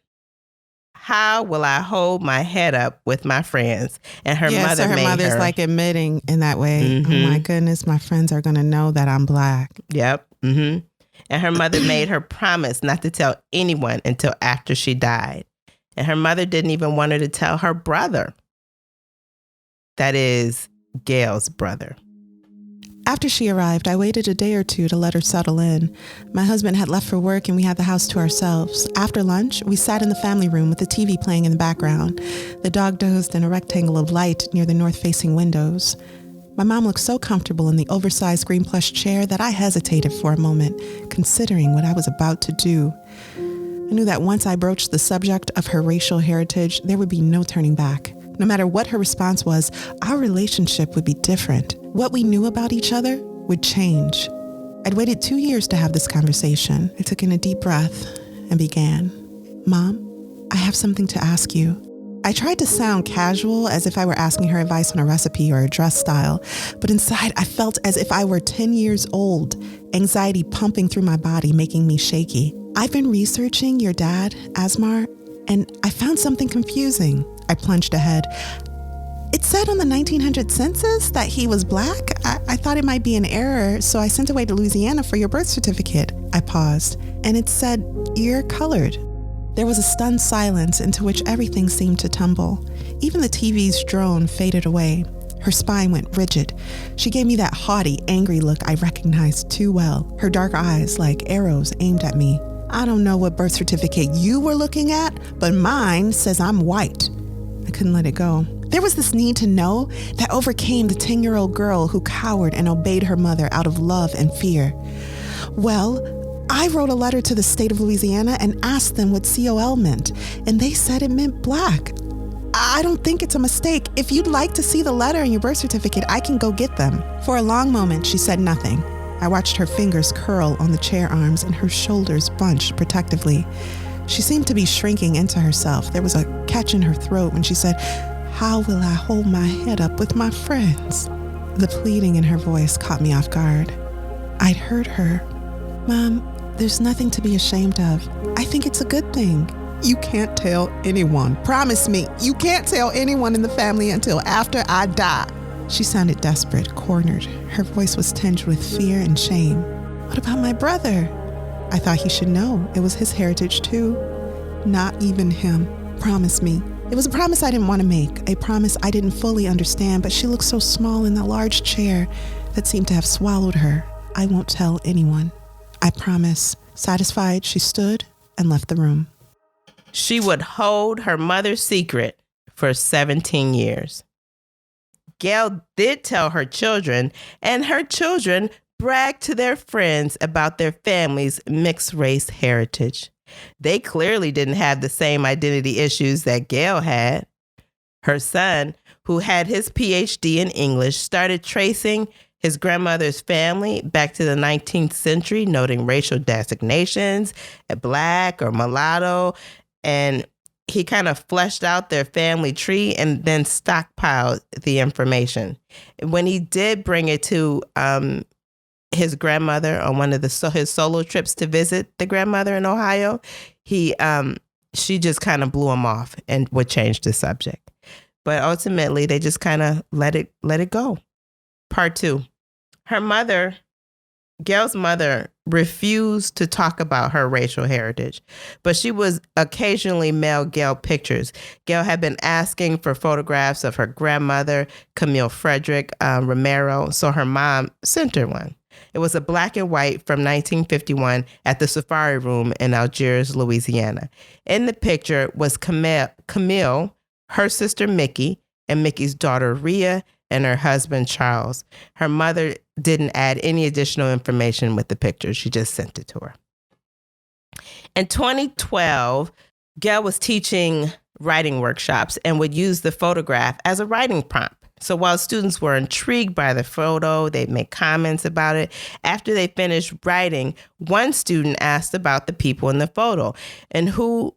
how will I hold my head up with my friends? And her mother so her mother's admitting in that way, oh my goodness, my friends are going to know that I'm black. Yep. And her mother made her promise not to tell anyone until after she died. And her mother didn't even want her to tell her brother. That is Gail's brother. After she arrived, I waited a day or two to let her settle in. My husband had left for work and we had the house to ourselves. After lunch, we sat in the family room with the TV playing in the background. The dog dozed in a rectangle of light near the north-facing windows. My mom looked so comfortable in the oversized green plush chair that I hesitated for a moment, considering what I was about to do. I knew that once I broached the subject of her racial heritage, there would be no turning back. No matter what her response was, our relationship would be different. What we knew about each other would change. I'd waited 2 years to have this conversation. I took in a deep breath and began. Mom, I have something to ask you. I tried to sound casual, as if I were asking her advice on a recipe or a dress style, but inside I felt as if I were 10 years old, anxiety pumping through my body, making me shaky. I've been researching your dad, Asmar, and I found something confusing. I plunged ahead. It said on the 1900 census that he was black. I thought it might be an error, so I sent away to Louisiana for your birth certificate. I paused, and it said, you're colored. There was a stunned silence into which everything seemed to tumble. Even the TV's drone faded away. Her spine went rigid. She gave me that haughty, angry look I recognized too well. Her dark eyes like arrows aimed at me. I don't know what birth certificate you were looking at, but mine says I'm white. I couldn't let it go. There was this need to know that overcame the 10-year-old girl who cowered and obeyed her mother out of love and fear. Well, I wrote a letter to the state of Louisiana and asked them what COL meant, and they said it meant black. I don't think it's a mistake. If you'd like to see the letter and your birth certificate, I can go get them. For a long moment, she said nothing. I watched her fingers curl on the chair arms and her shoulders bunched protectively. She seemed to be shrinking into herself. There was a catch in her throat when she said, how will I hold my head up with my friends? The pleading in her voice caught me off guard. I'd heard her. Mom, there's nothing to be ashamed of. I think it's a good thing. You can't tell anyone. Promise me, you can't tell anyone in the family until after I die. She sounded desperate, cornered. Her voice was tinged with fear and shame. What about my brother? I thought he should know. It was his heritage too. Not even him. Promise me. It was a promise I didn't want to make, a promise I didn't fully understand, but she looked so small in that large chair that seemed to have swallowed her. I won't tell anyone. I promise. Satisfied, she stood and left the room. She would hold her mother's secret for 17 years. Gail did tell her children, and her children bragged to their friends about their family's mixed race heritage. They clearly didn't have the same identity issues that Gail had. Her son, who had his PhD in English, started tracing his grandmother's family back to the 19th century, noting racial designations, black or mulatto, and he kind of fleshed out their family tree and then stockpiled the information. When he did bring it to his grandmother on one of his solo trips to visit the grandmother in Ohio, she just kind of blew him off and would change the subject. But ultimately, they just kind of let it go. Part 2. Gail's mother refused to talk about her racial heritage, but she would occasionally mail Gail pictures. Gail had been asking for photographs of her grandmother, Camille Frederick Romero, so her mom sent her one. It was a black and white from 1951 at the Safari Room in Algiers, Louisiana. In the picture was Camille, her sister Mickey, and Mickey's daughter Rhea, and her husband Charles. Her mother didn't add any additional information with the picture. She just sent it to her. In 2012, Gail was teaching writing workshops and would use the photograph as a writing prompt. So while students were intrigued by the photo, they'd make comments about it. After they finished writing, one student asked about the people in the photo and who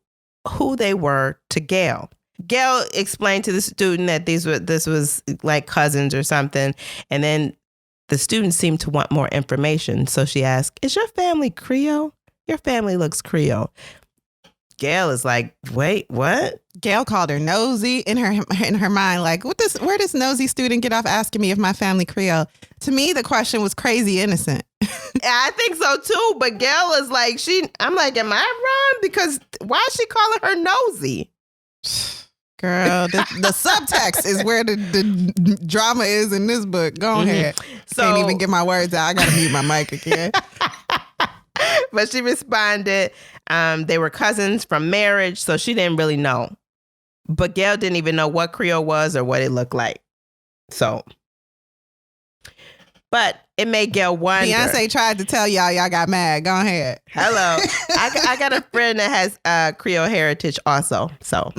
they were to Gail. Gail explained to the student that this was like cousins or something. And then the student seemed to want more information. So she asked, "Is your family Creole? Your family looks Creole." Gail is like, "Wait, what?" Gail called her nosy in her mind, like, where does nosy student get off asking me if my family Creole? To me, the question was crazy innocent. I think so too. But Gail is like, I'm like, am I wrong? Because why is she calling her nosy? Girl, the subtext is where the drama is in this book. Go ahead. So, can't even get my words out. I got to mute my mic again. But she responded, they were cousins from marriage, so she didn't really know. But Gail didn't even know what Creole was or what it looked like. So, but it made Gail wonder. Beyonce tried to tell y'all got mad. Go ahead. Hello. I got a friend that has Creole heritage also. So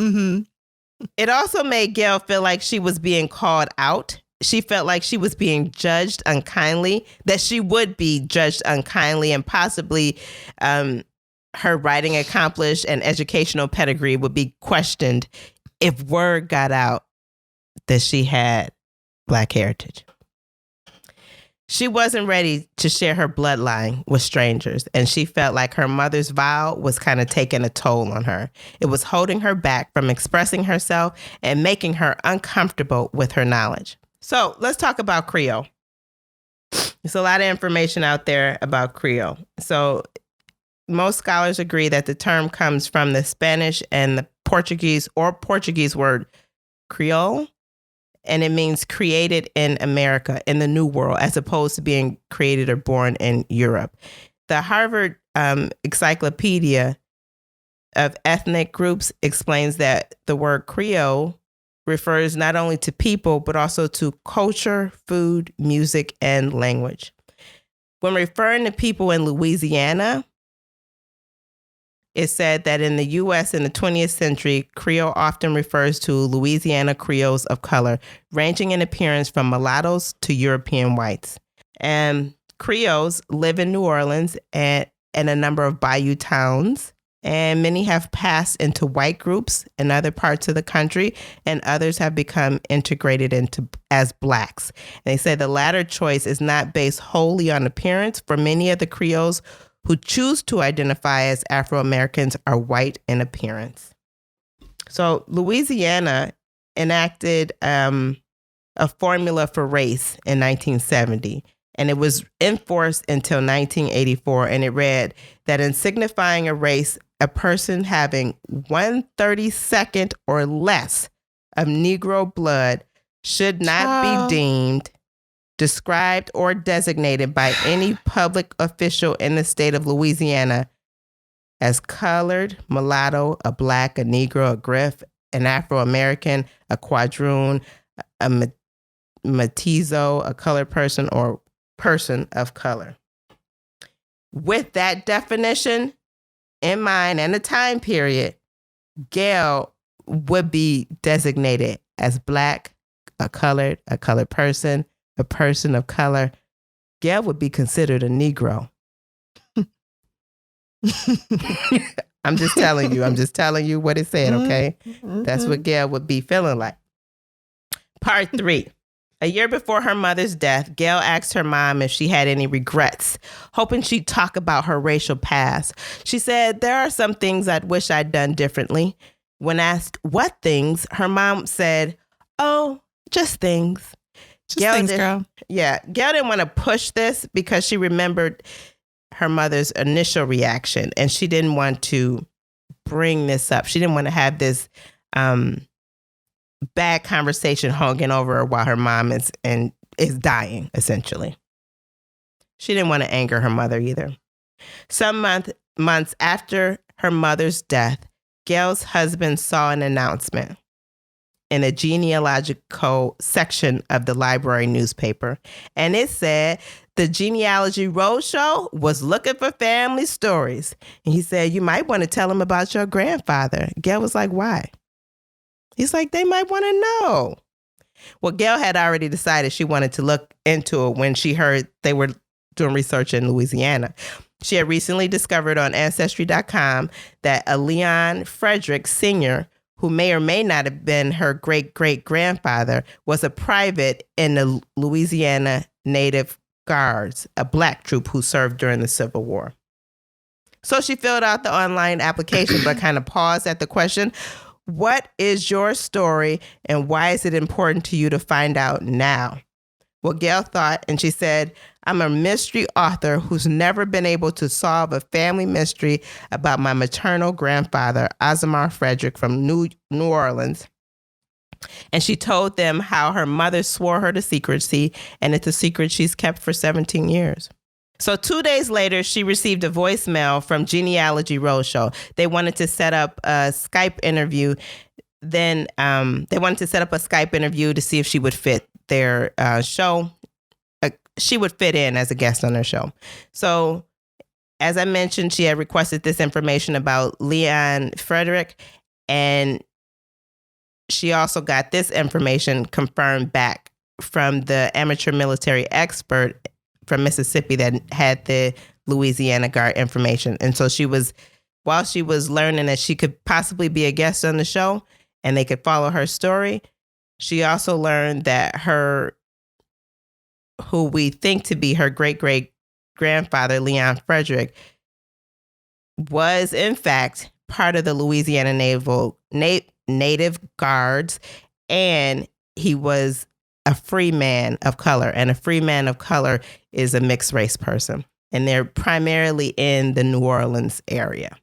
It also made Gail feel like she was being called out. She felt like she was being judged unkindly, that she would be judged unkindly, and possibly her writing accomplished and educational pedigree would be questioned if word got out that she had Black heritage. She wasn't ready to share her bloodline with strangers, and she felt like her mother's vow was kind of taking a toll on her. It was holding her back from expressing herself and making her uncomfortable with her knowledge. So let's talk about Creole. There's a lot of information out there about Creole. So most scholars agree that the term comes from the Spanish and the Portuguese word Creole, and it means created in America, in the New World, as opposed to being created or born in Europe. The Harvard Encyclopedia of Ethnic Groups explains that the word Creole refers not only to people, but also to culture, food, music, and language. When referring to people in Louisiana, it said that in the U.S. in the 20th century, Creole often refers to Louisiana Creoles of color, ranging in appearance from mulattoes to European whites. And Creoles live in New Orleans and a number of bayou towns, and many have passed into white groups in other parts of the country, and others have become integrated as Blacks. And they say the latter choice is not based wholly on appearance. For many of the Creoles who choose to identify as Afro-Americans are white in appearance. So Louisiana enacted a formula for race in 1970. and it was enforced until 1984. And it read that in signifying a race, a person having 1/32 or less of Negro blood should not be deemed, described, or designated by any public official in the state of Louisiana as colored, mulatto, a black, a Negro, a Griff, an Afro-American, a quadroon, a mestizo, a colored person, or person of color. With that definition in mind and the time period, Gail would be designated as black, a colored person, a person of color. Gail would be considered a Negro. I'm just telling you what it said, okay? That's what Gail would be feeling like. Part 3. A year before her mother's death, Gail asked her mom if she had any regrets, hoping she'd talk about her racial past. She said, "There are some things I'd wish I'd done differently." When asked what things, her mom said, "Oh, just things." Girl. Yeah, Gail didn't want to push this because she remembered her mother's initial reaction, and she didn't want to bring this up. She didn't want to have this bad conversation hanging over her while her mom is dying, essentially. She didn't want to anger her mother either. Some months after her mother's death, Gail's husband saw an announcement in a genealogical section of the library newspaper, and it said the Genealogy Roadshow was looking for family stories. And he said, "You might want to tell them about your grandfather." Gail was like, "Why?" He's like, "They might want to know." Well, Gail had already decided she wanted to look into it when she heard they were doing research in Louisiana. She had recently discovered on Ancestry.com that a Leon Frederick Sr., who may or may not have been her great-great-grandfather, was a private in the Louisiana Native Guards, a black troop who served during the Civil War. So she filled out the online application, but kind of paused at the question, "What is your story and why is it important to you to find out now?" Well, Gail thought, and she said, "I'm a mystery author who's never been able to solve a family mystery about my maternal grandfather, Azamar Frederick from New Orleans." And she told them how her mother swore her to secrecy, and it's a secret she's kept for 17 years. So 2 days later, she received a voicemail from Genealogy Roadshow. They wanted to set up a Skype interview. Then they wanted to set up a Skype interview to see if she would fit their show. She would fit in as a guest on their show. So as I mentioned, she had requested this information about Leon Frederick, and she also got this information confirmed back from the amateur military expert from Mississippi that had the Louisiana Guard information. And so while she was learning that she could possibly be a guest on the show and they could follow her story, she also learned that who we think to be her great-great-grandfather, Leon Frederick, was in fact part of the Louisiana Native Guards, and he was a free man of color. And a free man of color is a mixed race person. And they're primarily in the New Orleans area.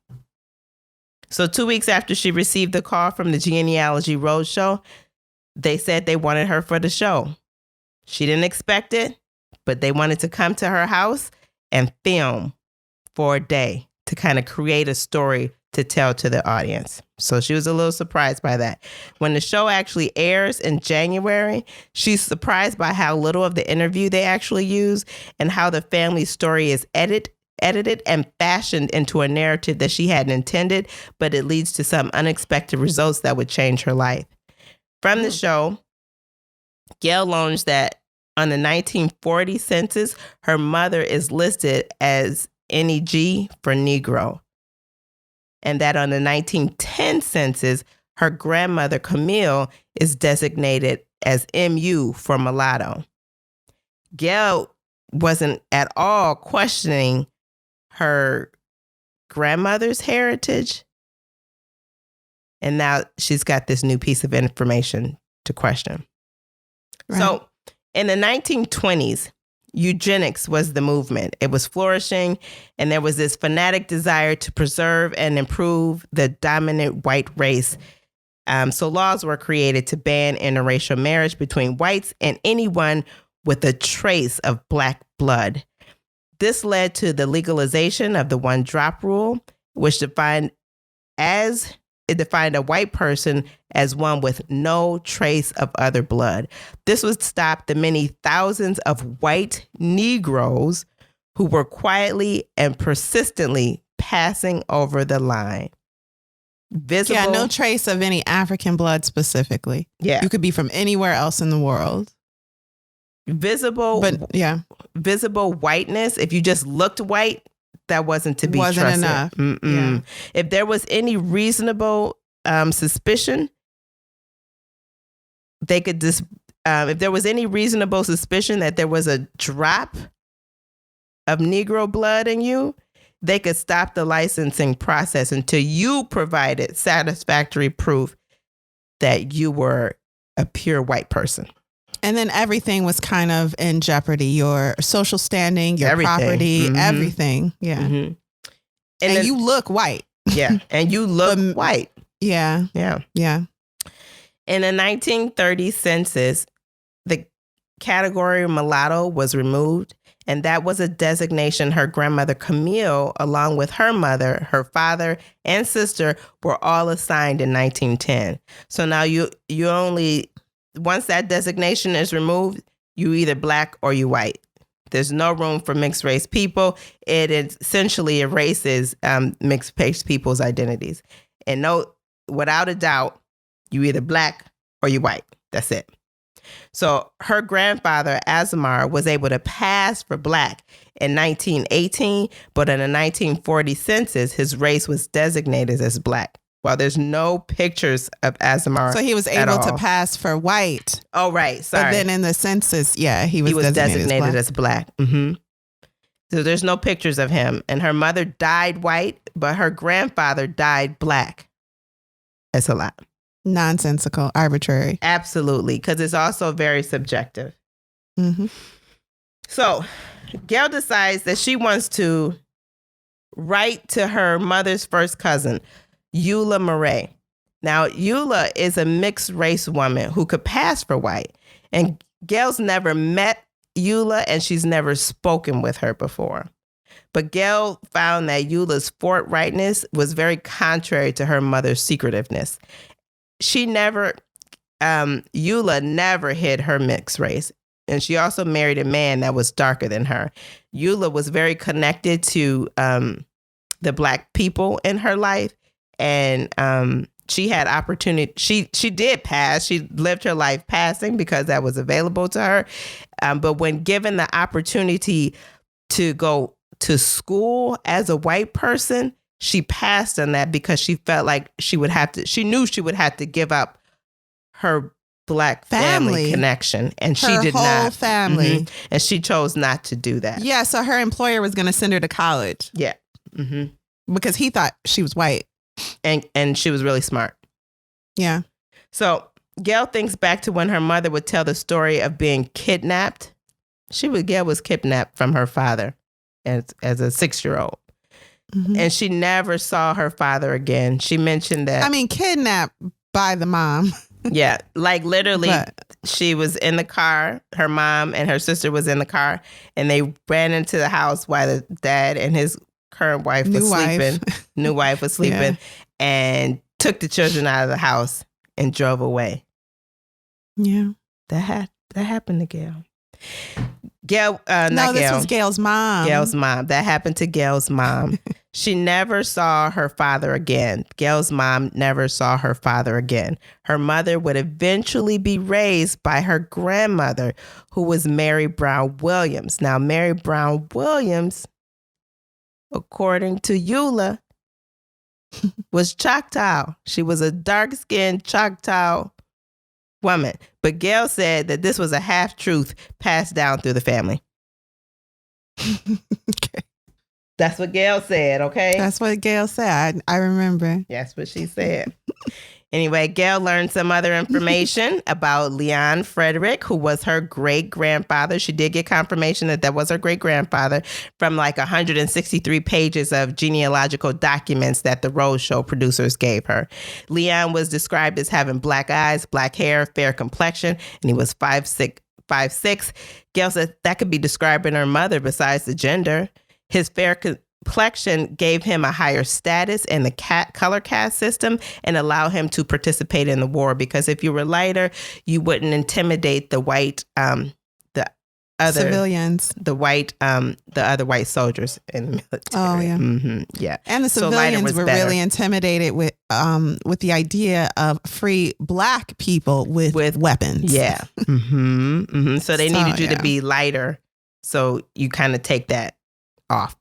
So 2 weeks after she received the call from the Genealogy Roadshow, they said they wanted her for the show. She didn't expect it, but they wanted to come to her house and film for a day to kind of create a story to tell to the audience. So she was a little surprised by that. When the show actually airs in January, she's surprised by how little of the interview they actually use and how the family story is edited and fashioned into a narrative that she hadn't intended, but it leads to some unexpected results that would change her life. From the show, Gail learns that on the 1940 census, her mother is listed as NEG for Negro. And that on the 1910 census, her grandmother, Camille, is designated as MU for mulatto. Gail wasn't at all questioning her grandmother's heritage. And now she's got this new piece of information to question. Right. So in the 1920s, eugenics was the movement. It was flourishing, and there was this fanatic desire to preserve and improve the dominant white race. So laws were created to ban interracial marriage between whites and anyone with a trace of black blood. This led to the legalization of the one-drop rule, which defined a white person as one with no trace of other blood. This would stop the many thousands of white Negroes who were quietly and persistently passing over the line. Visible, yeah, no trace of any African blood specifically. Yeah. You could be from anywhere else in the world. Visible, but yeah, visible whiteness. If you just looked white, that wasn't to be wasn't trusted. enough. Yeah. If there was any reasonable suspicion, they could just. If there was any reasonable suspicion that there was a drop of Negro blood in you, they could stop the licensing process until you provided satisfactory proof that you were a pure white person. And then everything was kind of in jeopardy. Your social standing, your property, everything. Yeah. Mm-hmm. And then, you look white. Yeah. And you look white. Yeah. Yeah. Yeah. In the 1930 census, the category mulatto was removed. And that was a designation her grandmother Camille, along with her mother, her father, and sister, were all assigned in 1910. So now you only, once that designation is removed, you either black or you white. There's no room for mixed race people. It essentially erases mixed race people's identities. And without a doubt, you either black or you white. That's it. So her grandfather, Azamar, was able to pass for black in 1918, but in the 1940 census, his race was designated as black. Well, there's no pictures of Azamar. So he was able to pass for white. Oh, right. Sorry. But then in the census, yeah, he was designated as black. Mm-hmm. So there's no pictures of him. And her mother died white, but her grandfather died black. That's a lot. Nonsensical, arbitrary. Absolutely, because it's also very subjective. Mm-hmm. So Gail decides that she wants to write to her mother's first cousin, Eula Murray. Now, Eula is a mixed race woman who could pass for white. And Gail's never met Eula, and she's never spoken with her before. But Gail found that Eula's forthrightness was very contrary to her mother's secretiveness. Eula never hid her mixed race. And she also married a man that was darker than her. Eula was very connected to the black people in her life. And she had opportunity. She did pass. She lived her life passing because that was available to her. But when given the opportunity to go to school as a white person, she passed on that because she felt like she knew she would have to give up her black family connection. And she did not. Her whole family. Mm-hmm. And she chose not to do that. Yeah, so her employer was going to send her to college. Yeah. Mm-hmm. Because he thought she was white. And she was really smart. Yeah. So Gail thinks back to when her mother would tell the story of being kidnapped. Gail was kidnapped from her father as a 6-year-old. Mm-hmm. And she never saw her father again. She mentioned that. I mean, kidnapped by the mom. Yeah, like literally, she was in the car. Her mom and her sister was in the car, and they ran into the house while the dad and his current wife was sleeping. New wife was sleeping, and took the children out of the house and drove away. Yeah, that happened to Gail. This was Gail's mom. Gail's mom. That happened to Gail's mom. She never saw her father again. Gail's mom never saw her father again. Her mother would eventually be raised by her grandmother, who was Mary Brown Williams. Now, Mary Brown Williams, according to Eula, was Choctaw. She was a dark-skinned Choctaw woman. But Gail said that this was a half-truth passed down through the family. Okay. That's what Gail said, okay? That's what Gail said. I remember. That's what she said. Anyway, Gail learned some other information about Leon Frederick, who was her great-grandfather. She did get confirmation that was her great-grandfather from like 163 pages of genealogical documents that the Rose Show producers gave her. Leon was described as having black eyes, black hair, fair complexion, and he was 5'6". Gail said that could be describing her mother besides the gender. His fair complexion gave him a higher status in the color caste system and allow him to participate in the war, because if you were lighter, you wouldn't intimidate the white the other civilians, the other white soldiers in the military. Oh yeah. Mm-hmm. Yeah. And the civilians were better. really intimidated with the idea of free black people with weapons. Yeah. Mm-hmm. Mm-hmm. So they needed you yeah. to be lighter, so you kind of take that off.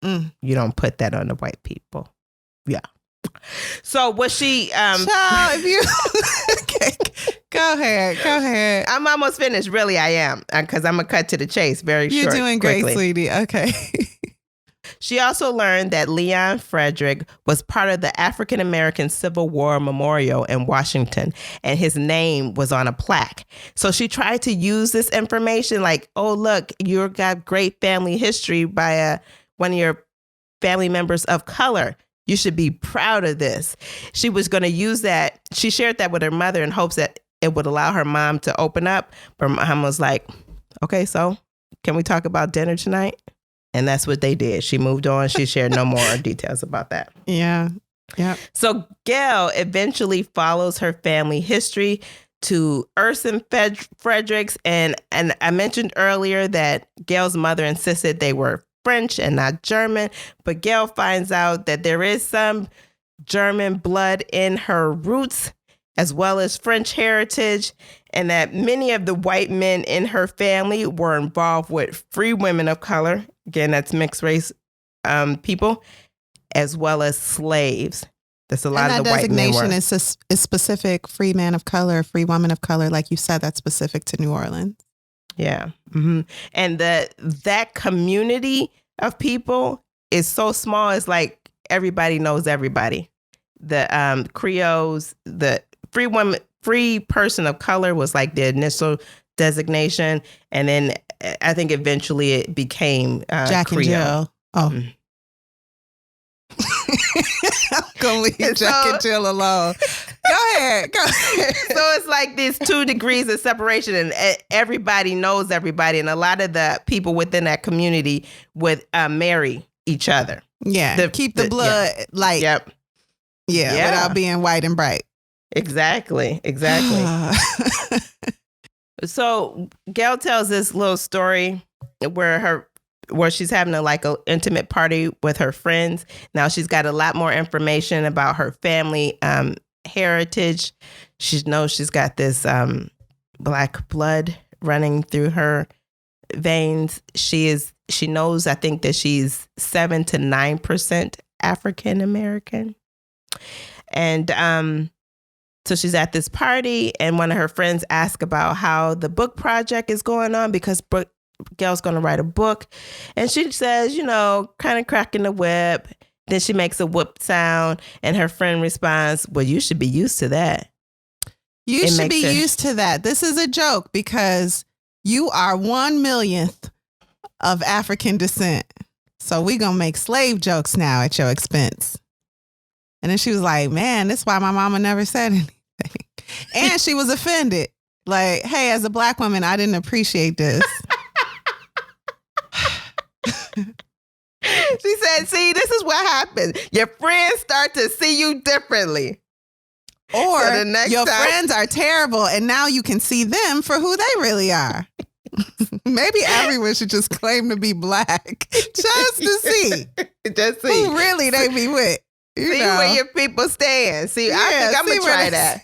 You don't put that on the white people. Yeah. So was she Child, if you okay, go ahead. I'm almost finished. Really, I am, because I'm gonna cut to the chase very short. You're doing great, quickly. sweetie. Okay. She also learned that Leon Frederick was part of the African American Civil War Memorial in Washington, and his name was on a plaque. So she tried to use this information like, oh, look, you've got great family history by one of your family members of color. You should be proud of this. She was going to use that. She shared that with her mother in hopes that it would allow her mom to open up. But mom was like, okay, so can we talk about dinner tonight? And that's what they did. She moved on. She shared no more details about that. Yeah. Yeah. So Gail eventually follows her family history to Urson Fredericks. And I mentioned earlier that Gail's mother insisted they were French and not German. But Gail finds out that there is some German blood in her roots, as well as French heritage, and that many of the white men in her family were involved with free women of color. Again, that's mixed race people, as well as slaves. That's a lot of the white men. And that designation is specific: free man of color, free woman of color. Like you said, that's specific to New Orleans. Yeah. Mm-hmm. And that community of people is so small. It's like everybody knows everybody. The Creoles, the free person of color was like the initial designation. And then I think eventually it became Jack Creole. and Jill. Oh. Mm. I'm gonna leave Jack and Jill alone. Go ahead. So it's like these 2 degrees of separation, and everybody knows everybody, and a lot of the people within that community would marry each other. Yeah, keep the blood light. Yep. Yeah, without being white and bright. Exactly. So Gail tells this little story where she's having a intimate party with her friends. Now she's got a lot more information about her family heritage. She knows she's got this black blood running through her veins. She knows, I think, that she's 7 to 9% African American. And so she's at this party, and one of her friends asks about how the book project is going on, because Gail's going to write a book. And she says, kind of cracking the whip. Then she makes a whoop sound, and her friend responds, well, you should be used to that. You should be used to that. This is a joke because you are 1/1,000,000th of African descent. So we going to make slave jokes now at your expense. And then she was like, man, that's why my mama never said anything. And she was offended. Like, hey, as a black woman, I didn't appreciate this. She said, see, this is what happens. Your friends start to see you differently. Or so your friends are terrible, and now you can see them for who they really are. Maybe everyone should just claim to be black just to see. Just see. Who really they be with. See where your people stand. See, I think I'm going to try that.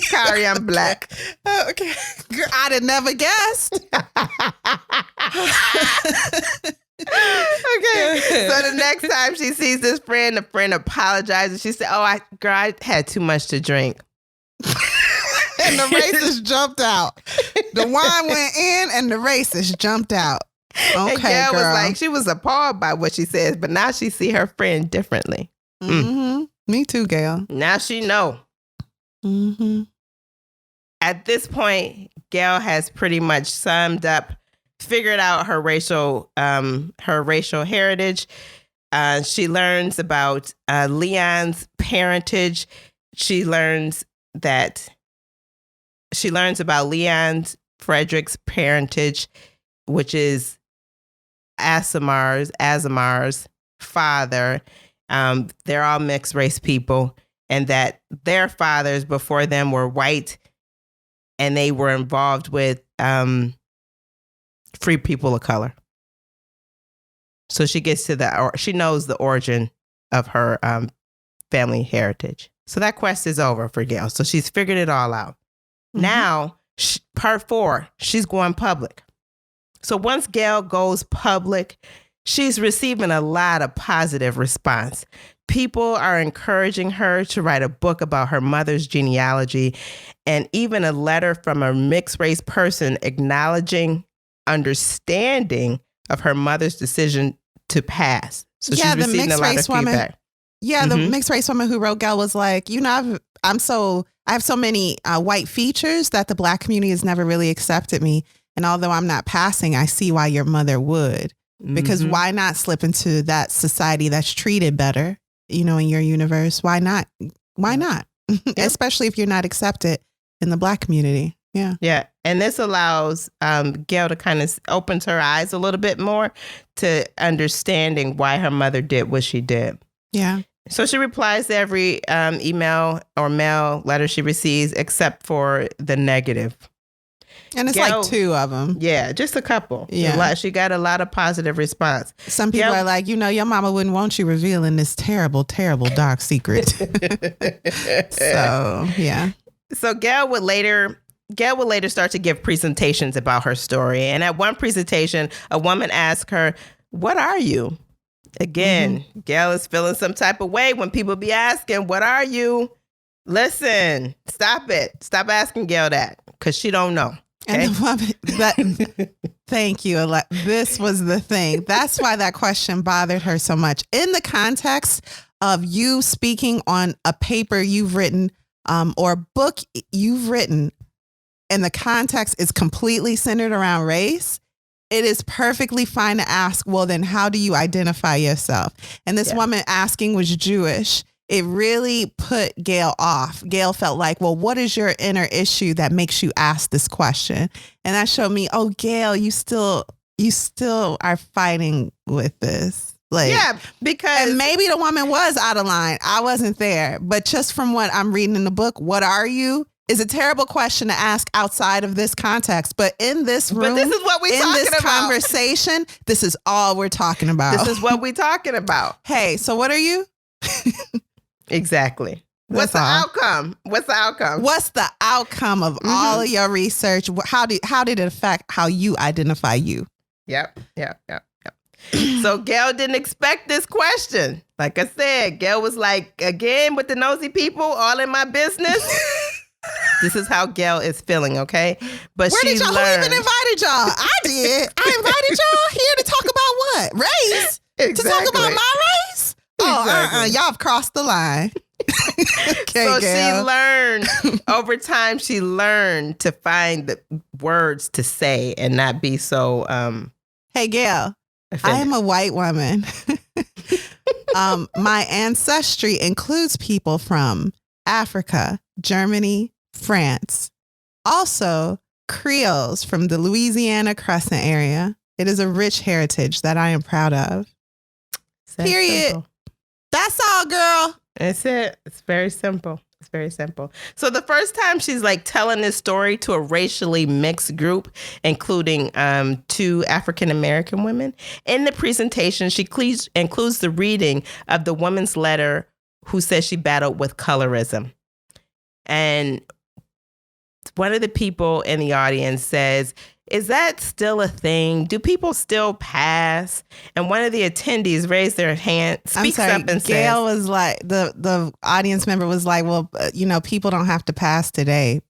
Sorry, I'm black. Okay. I'd have never guessed. Okay. So the next time she sees this friend, the friend apologizes. She said, oh, I had too much to drink. And the racist jumped out. The wine went in and the racist jumped out. Okay, and Gail girl. was like, she was appalled by what she says, but now she see her friend differently. Mm-hmm. Me too, Gail. Now she know. Mm-hmm. At this point, Gail has pretty much figured out her racial heritage. She learns about Leon's parentage. She learns about Leon's Frederick's parentage, which is Asimar's father. They're all mixed race people, and that their fathers before them were white, and they were involved with free people of color. So she gets to she knows the origin of her family heritage. So that quest is over for Gail. So she's figured it all out. Mm-hmm. Now, part 4, she's going public. So once Gail goes public, she's receiving a lot of positive response. People are encouraging her to write a book about her mother's genealogy, and even a letter from a mixed race person acknowledging understanding of her mother's decision to pass. So she's receiving a lot of feedback. Yeah, the mixed race woman who wrote Gail was like, I have so many white features that the Black community has never really accepted me. And although I'm not passing, I see why your mother would. Because why not slip into that society that's treated better, in your universe? Why not? Why not? Yep. Especially if you're not accepted in the Black community. Yeah. Yeah. And this allows Gail to kind of opens her eyes a little bit more to understanding why her mother did what she did. Yeah. So she replies to every email or mail letter she receives, except for the negative. And it's Gail, like 2 of them. Yeah, just a couple. Yeah. She got a lot of positive response. Some people are like, your mama wouldn't want you revealing this terrible, terrible dark secret. So, yeah. So Gail would later start to give presentations about her story. And at one presentation, a woman asked her, "What are you?" Again, Gail is feeling some type of way when people be asking, "What are you?" Listen, stop it. Stop asking Gail that, because she don't know. Okay? And the woman, thank you. This was the thing. That's why that question bothered her so much. In the context of you speaking on a paper you've written or a book you've written, and the context is completely centered around race, it is perfectly fine to ask, well, then how do you identify yourself? And this woman asking was Jewish. It really put Gail off. Gail felt like, well, what is your inner issue that makes you ask this question? And that showed me, oh, Gail, you still are fighting with this. Because and maybe the woman was out of line. I wasn't there. But just from what I'm reading in the book, what are you? Is a terrible question to ask outside of this context. But in this room, this is what we're talking about. In this conversation, this is all we're talking about. This is what we're talking about. Hey, so what are you? Exactly. What's the outcome? What's the outcome? What's the outcome of all of your research? How did it affect how you identify you? Yep. So Gail didn't expect this question. Like I said, Gail was like, again, with the nosy people all in my business. This is how Gail is feeling, okay? But who even invited y'all? I did. I invited y'all here to talk about what? Race? Exactly. To talk about my race? Oh, y'all have crossed the line. Okay, so Gail. She learned, over time, she learned to find the words to say and not be so Hey, Gail, offended. I am a white woman. My ancestry includes people from Africa, Germany, France. Also, Creoles from the Louisiana Crescent area. It is a rich heritage that I am proud of. Period. Simple. That's all, girl. That's it. It's very simple. It's very simple. So the first time she's like telling this story to a racially mixed group, including 2 African-American women, in the presentation, she includes the reading of the woman's letter who says she battled with colorism. And one of the people in the audience says, "Is that still a thing? Do people still pass?" And one of the attendees raised their hand, speaks up and Gail says, was like, the audience member was like, well, people don't have to pass today.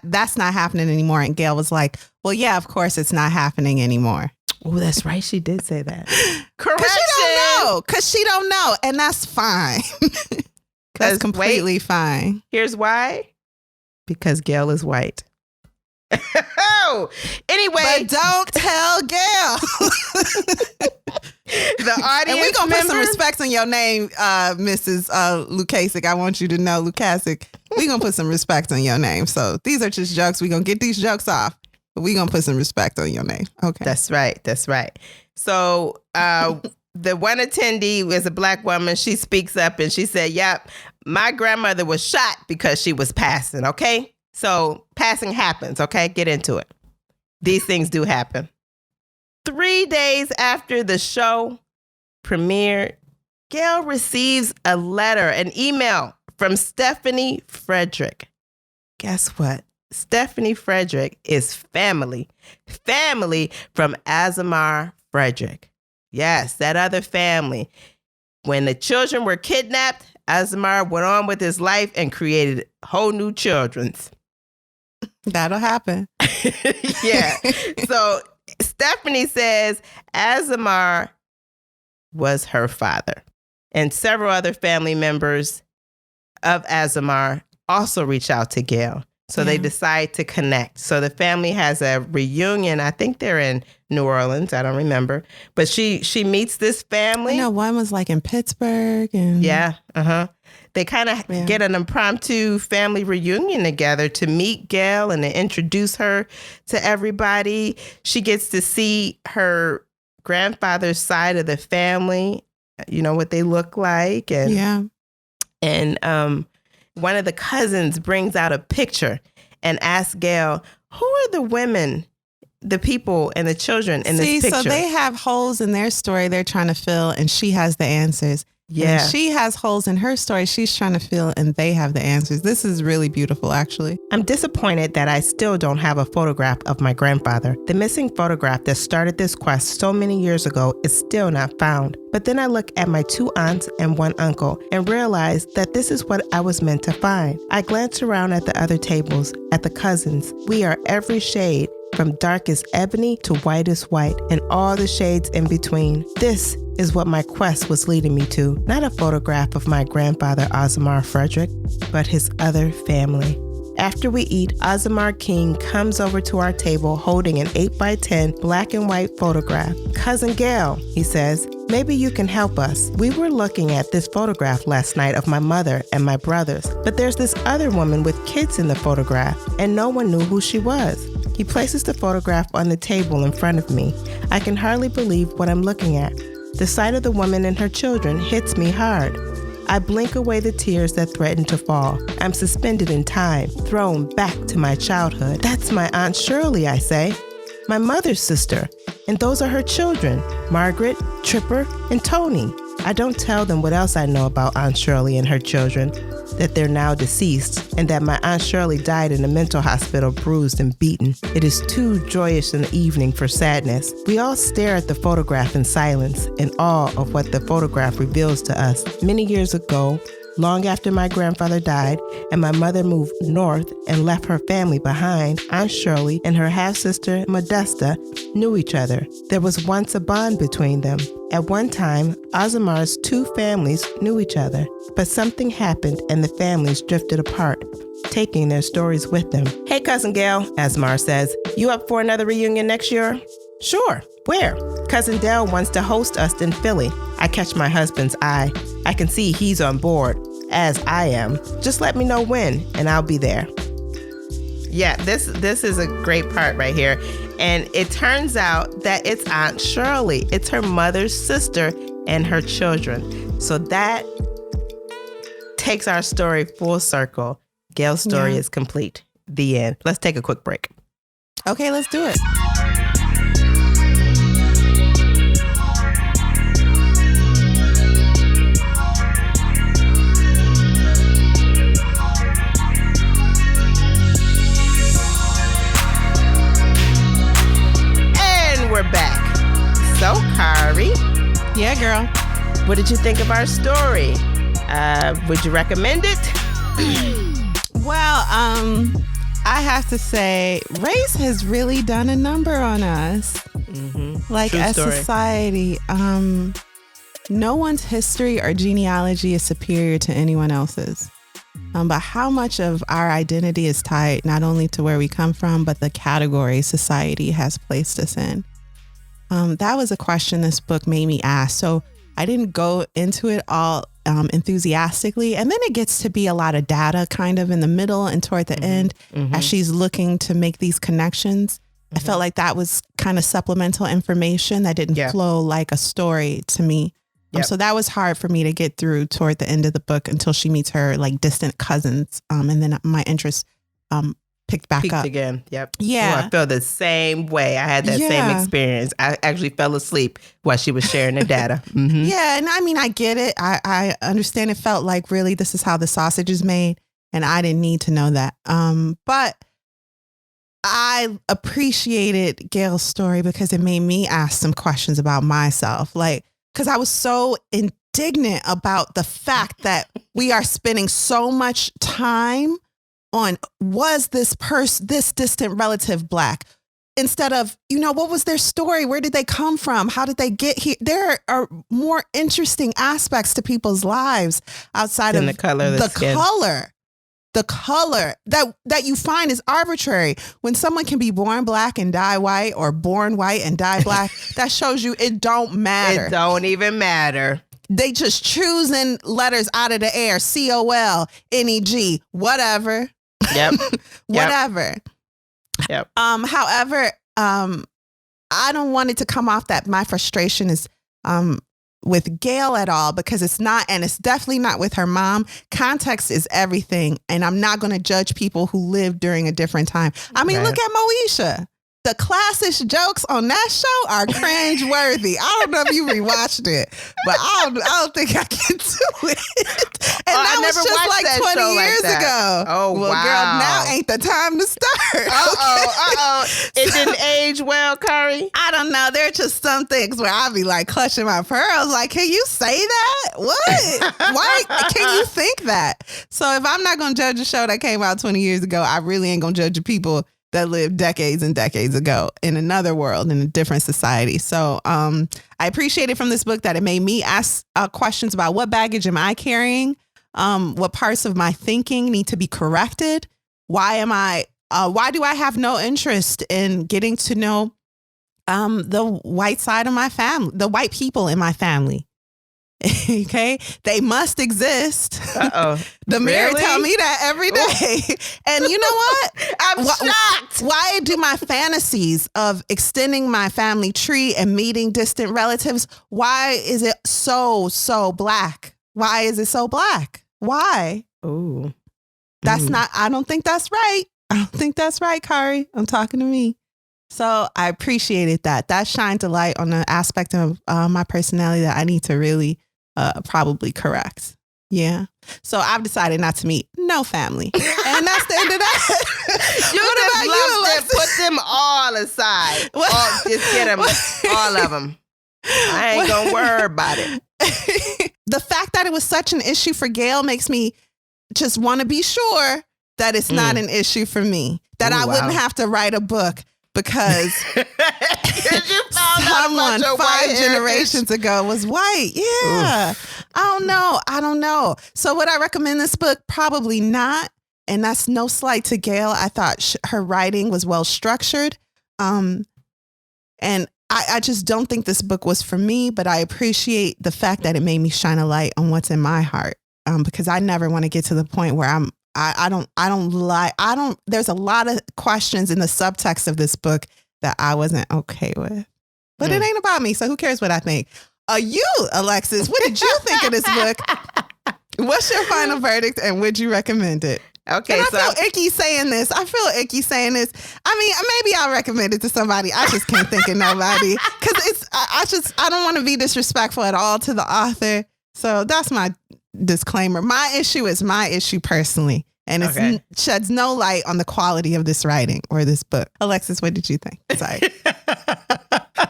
That's not happening anymore. And Gail was like, well, yeah, of course it's not happening anymore. Oh, that's right. She did say that. Correction. Because she don't know. And that's fine. That's completely fine. Here's why. Because Gail is white. Anyway. But don't tell Gail. The audience and we're going to put some members- respect on your name, Mrs. Lukasik. I want you to know, Lukasik, we're going to put some respect on your name. So these are just jokes. We're going to get these jokes off, but we're going to put some respect on your name. Okay. That's right. That's right. So the one attendee was a Black woman. She speaks up and she said, yep, my grandmother was shot because she was passing. Okay. So passing happens. Okay. Get into it. These things do happen. 3 days after the show premiered, Gail receives a letter, an email from Stephanie Frederick. Guess what? Stephanie Frederick is family from Azamar Frederick. Yes, that other family. When the children were kidnapped, Azamar went on with his life and created whole new children's. That'll happen. Yeah. So Stephanie says Azamar was her father. And several other family members of Azamar also reach out to Gail. So they decide to connect. So the family has a reunion. I think they're in New Orleans. I don't remember. But she meets this family. I know one was like in Pittsburgh. And yeah. They kind of get an impromptu family reunion together to meet Gail and to introduce her to everybody. She gets to see her grandfather's side of the family, you know, what they look like. And one of the cousins brings out a picture and asks Gail, who are the women, the people, and the children in this picture? So they have holes in their story they're trying to fill, and she has the answers. Yeah. And she has holes in her story she's trying to fill, and they have the answers. This is really beautiful, actually. I'm disappointed that I still don't have a photograph of my grandfather. The missing photograph that started this quest so many years ago is still not found. But then I look at my 2 aunts and 1 uncle and realize that this is what I was meant to find. I glance around at the other tables, at the cousins. We are every shade, from darkest ebony to whitest white, and all the shades in between. This is what my quest was leading me to. Not a photograph of my grandfather, Azamar Frederick, but his other family. After we eat, Azamar King comes over to our table holding an 8x10 black and white photograph. Cousin Gail, he says, maybe you can help us. We were looking at this photograph last night of my mother and my brothers, but there's this other woman with kids in the photograph, and no one knew who she was. He places the photograph on the table in front of me. I can hardly believe what I'm looking at. The sight of the woman and her children hits me hard. I blink away the tears that threaten to fall. I'm suspended in time, thrown back to my childhood. That's my Aunt Shirley, I say. My mother's sister. And those are her children, Margaret, Tripper, and Tony. I don't tell them what else I know about Aunt Shirley and her children, that they're now deceased, and that my Aunt Shirley died in a mental hospital bruised and beaten. It is too joyous an evening for sadness. We all stare at the photograph in silence, in awe of what the photograph reveals to us. Many years ago, long after my grandfather died and my mother moved north and left her family behind, Aunt Shirley and her half-sister Modesta knew each other. There was once a bond between them. At one time, Azamar's 2 families knew each other, but something happened and the families drifted apart, taking their stories with them. Hey, Cousin Gail, Azamar says, you up for another reunion next year? Sure. Where? Cousin Dell wants to host us in Philly. I catch my husband's eye. I can see he's on board, as I am. Just let me know when, and I'll be there. Yeah, this is a great part right here. And it turns out that it's Aunt Shirley. It's her mother's sister and her children. So that takes our story full circle. Gail's story is complete. The end. Let's take a quick break. Okay, let's do it. We're back. So, Kari. Yeah, girl. What did you think of our story? Would you recommend it? Well, I have to say, race has really done a number on us. Mm-hmm. Like, True as story. society, no one's history or genealogy is superior to anyone else's. but how much of our identity is tied not only to where we come from, but the category society has placed us in. That was a question this book made me ask. So I didn't go into it all enthusiastically. And then it gets to be a lot of data kind of in the middle and toward the end as she's looking to make these connections. I felt like that was kind of supplemental information that didn't flow like a story to me. So that was hard for me to get through toward the end of the book until she meets her like distant cousins. And then my interest picked up again. Yep. Yeah. Oh, I feel the same way. I had that same experience. I actually fell asleep while she was sharing the data. Yeah. And I mean, I get it. I understand it felt like really this is how the sausage is made. And I didn't need to know that. But I appreciated Gail's story because it made me ask some questions about myself. Like, because I was so indignant about the fact that we are spending so much time on, was this distant relative Black? Instead of, what was their story? Where did they come from? How did they get here? There are more interesting aspects to people's lives outside of the color of the skin. The color that you find is arbitrary. When someone can be born Black and die white, or born white and die Black, that shows you it don't matter. It don't even matter. They just choosing letters out of the air. COL, NEG, whatever. Yep. Whatever. Yep. However, I don't want it to come off that my frustration is with Gail at all, because it's not, and it's definitely not with her mom. Context is everything. And I'm not going to judge people who lived during a different time. I mean, look at Moesha. The classish jokes on that show are cringe-worthy. I don't know if you rewatched it, but I don't think I can do it. And that was just like 20 years ago. Oh, well, wow. Girl, now ain't the time to start. It didn't age well, Curry? I don't know. There are just some things where I'll be like clutching my pearls. Like, can you say that? What? Why can you think that? So if I'm not going to judge a show that came out 20 years ago, I really ain't going to judge the people that lived decades and decades ago in another world, in a different society. So I appreciate it from this book that it made me ask questions about what baggage am I carrying? What parts of my thinking need to be corrected? Why do I have no interest in getting to know the white side of my family, the white people in my family? Okay, they must exist. The mirror tell me that every day. And you know what? I'm shocked. Why do my fantasies of extending my family tree and meeting distant relatives, why is it so Black? Why is it so Black? Why? Ooh. That's not, I don't think that's right. I don't think that's right, Kari. I'm talking to me. So I appreciated that. That shined a light on the aspect of my personality that I need to really probably correct. Yeah. So I've decided not to meet no family. And that's the end of that. You just put them all aside. Just get them, all of them. I ain't going to worry about it. The fact that it was such an issue for Gail makes me just want to be sure that it's not an issue for me. That I wouldn't have to write a book because someone 5 generations ago was white. Yeah. Oof. I don't know. So would I recommend this book? Probably not. And that's no slight to Gail. I thought her writing was well structured. And I just don't think this book was for me, but I appreciate the fact that it made me shine a light on what's in my heart. Because I never want to get to the point where there's a lot of questions in the subtext of this book that I wasn't okay with. But it ain't about me, so who cares what I think? You, Alexis, what did you think of this book? What's your final verdict, and would you recommend it? Okay, and I feel icky saying this. I mean, maybe I'll recommend it to somebody. I just can't think of nobody. Because I don't want to be disrespectful at all to the author. So that's my disclaimer. My issue is my issue personally. And it sheds no light on the quality of this writing or this book. Alexis, what did you think? Sorry.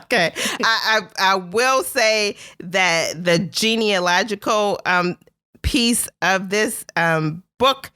Okay. I will say that the genealogical piece of this book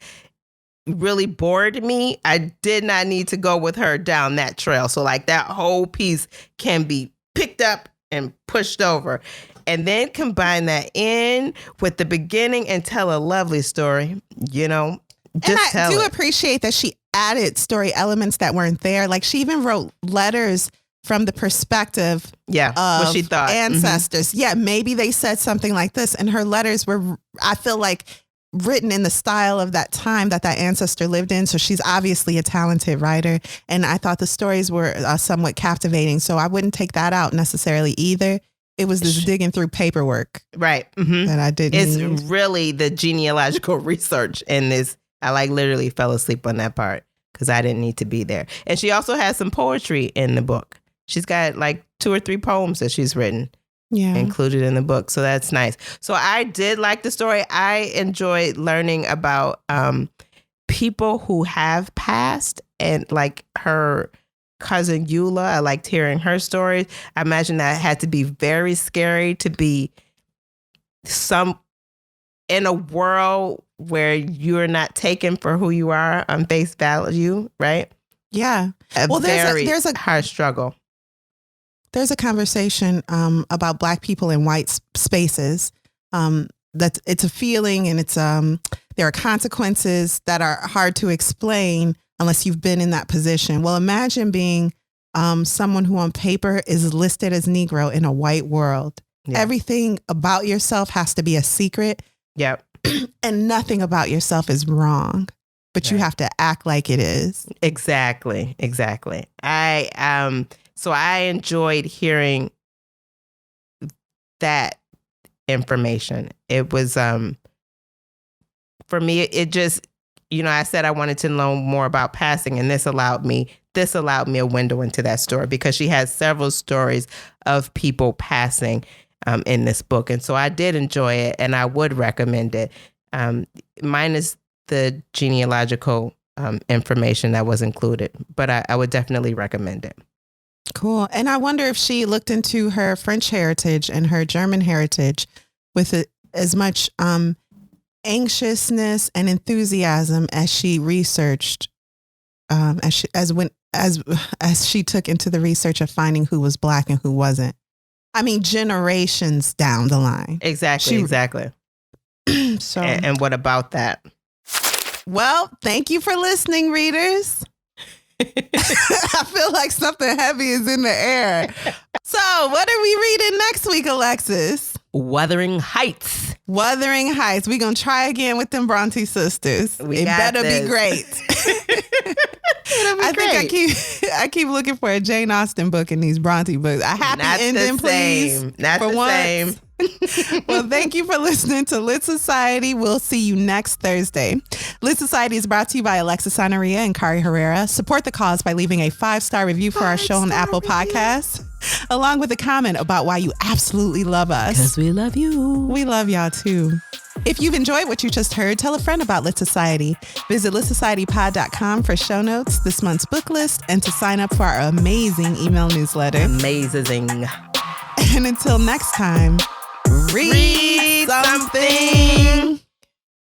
really bored me. I did not need to go with her down that trail. So like that whole piece can be picked up and pushed over. and then combine that in with the beginning and tell a lovely story, you know. And I do appreciate that she added story elements that weren't there. Like she even wrote letters from the perspective of what she thought. ancestors. Yeah, maybe they said something like this. And her letters were, I feel like, written in the style of that time that ancestor lived in. So she's obviously a talented writer. And I thought the stories were somewhat captivating. So I wouldn't take that out necessarily either. It was this digging through paperwork. Right. That I didn't It's really the genealogical research in this. I literally fell asleep on that part because I didn't need to be there. And she also has some poetry in the book. She's got 2 or 3 poems that she's written included in the book. So that's nice. So I did like the story. I enjoyed learning about people who have passed, and like her cousin Eula. I liked hearing her stories. I imagine that had to be very scary to be in a world where you're not taken for who you are on face value, right? Yeah. There's a hard struggle. There's a conversation about Black people in white spaces. That it's a feeling, and it's there are consequences that are hard to explain unless you've been in that position. Well, imagine being someone who on paper is listed as Negro in a white world. Yeah. Everything about yourself has to be a secret. Yep. And nothing about yourself is wrong, but you have to act like it is. Exactly. So I enjoyed hearing that information. It was, for me, it just, I said I wanted to know more about passing, and this allowed me a window into that story, because she has several stories of people passing in this book. And so I did enjoy it, and I would recommend it. Minus the genealogical information that was included, but I would definitely recommend it. Cool. And I wonder if she looked into her French heritage and her German heritage with as much anxiousness and enthusiasm as she researched, as she took into the research of finding who was Black and who wasn't. I mean, generations down the line. Exactly. So, and what about that? Well, thank you for listening, readers. I feel like something heavy is in the air. So, what are we reading next week, Alexis? Wuthering Heights. Wuthering Heights. We're going to try again with them Bronte sisters. It better be great. I keep looking for a Jane Austen book in these Bronte books. A happy ending, please. Not the same. Well, thank you for listening to Lit Society. We'll see you next Thursday. Lit Society is brought to you by Alexis Sonaria and Kari Herrera. Support the cause by leaving a 5-star review for our show on Apple Podcasts, along with a comment about why you absolutely love us. Because we love you. We love y'all too. If you've enjoyed what you just heard, tell a friend about Lit Society. Visit litsocietypod.com for show notes, this month's book list, and to sign up for our amazing email newsletter. Amazing. And until next time, read something.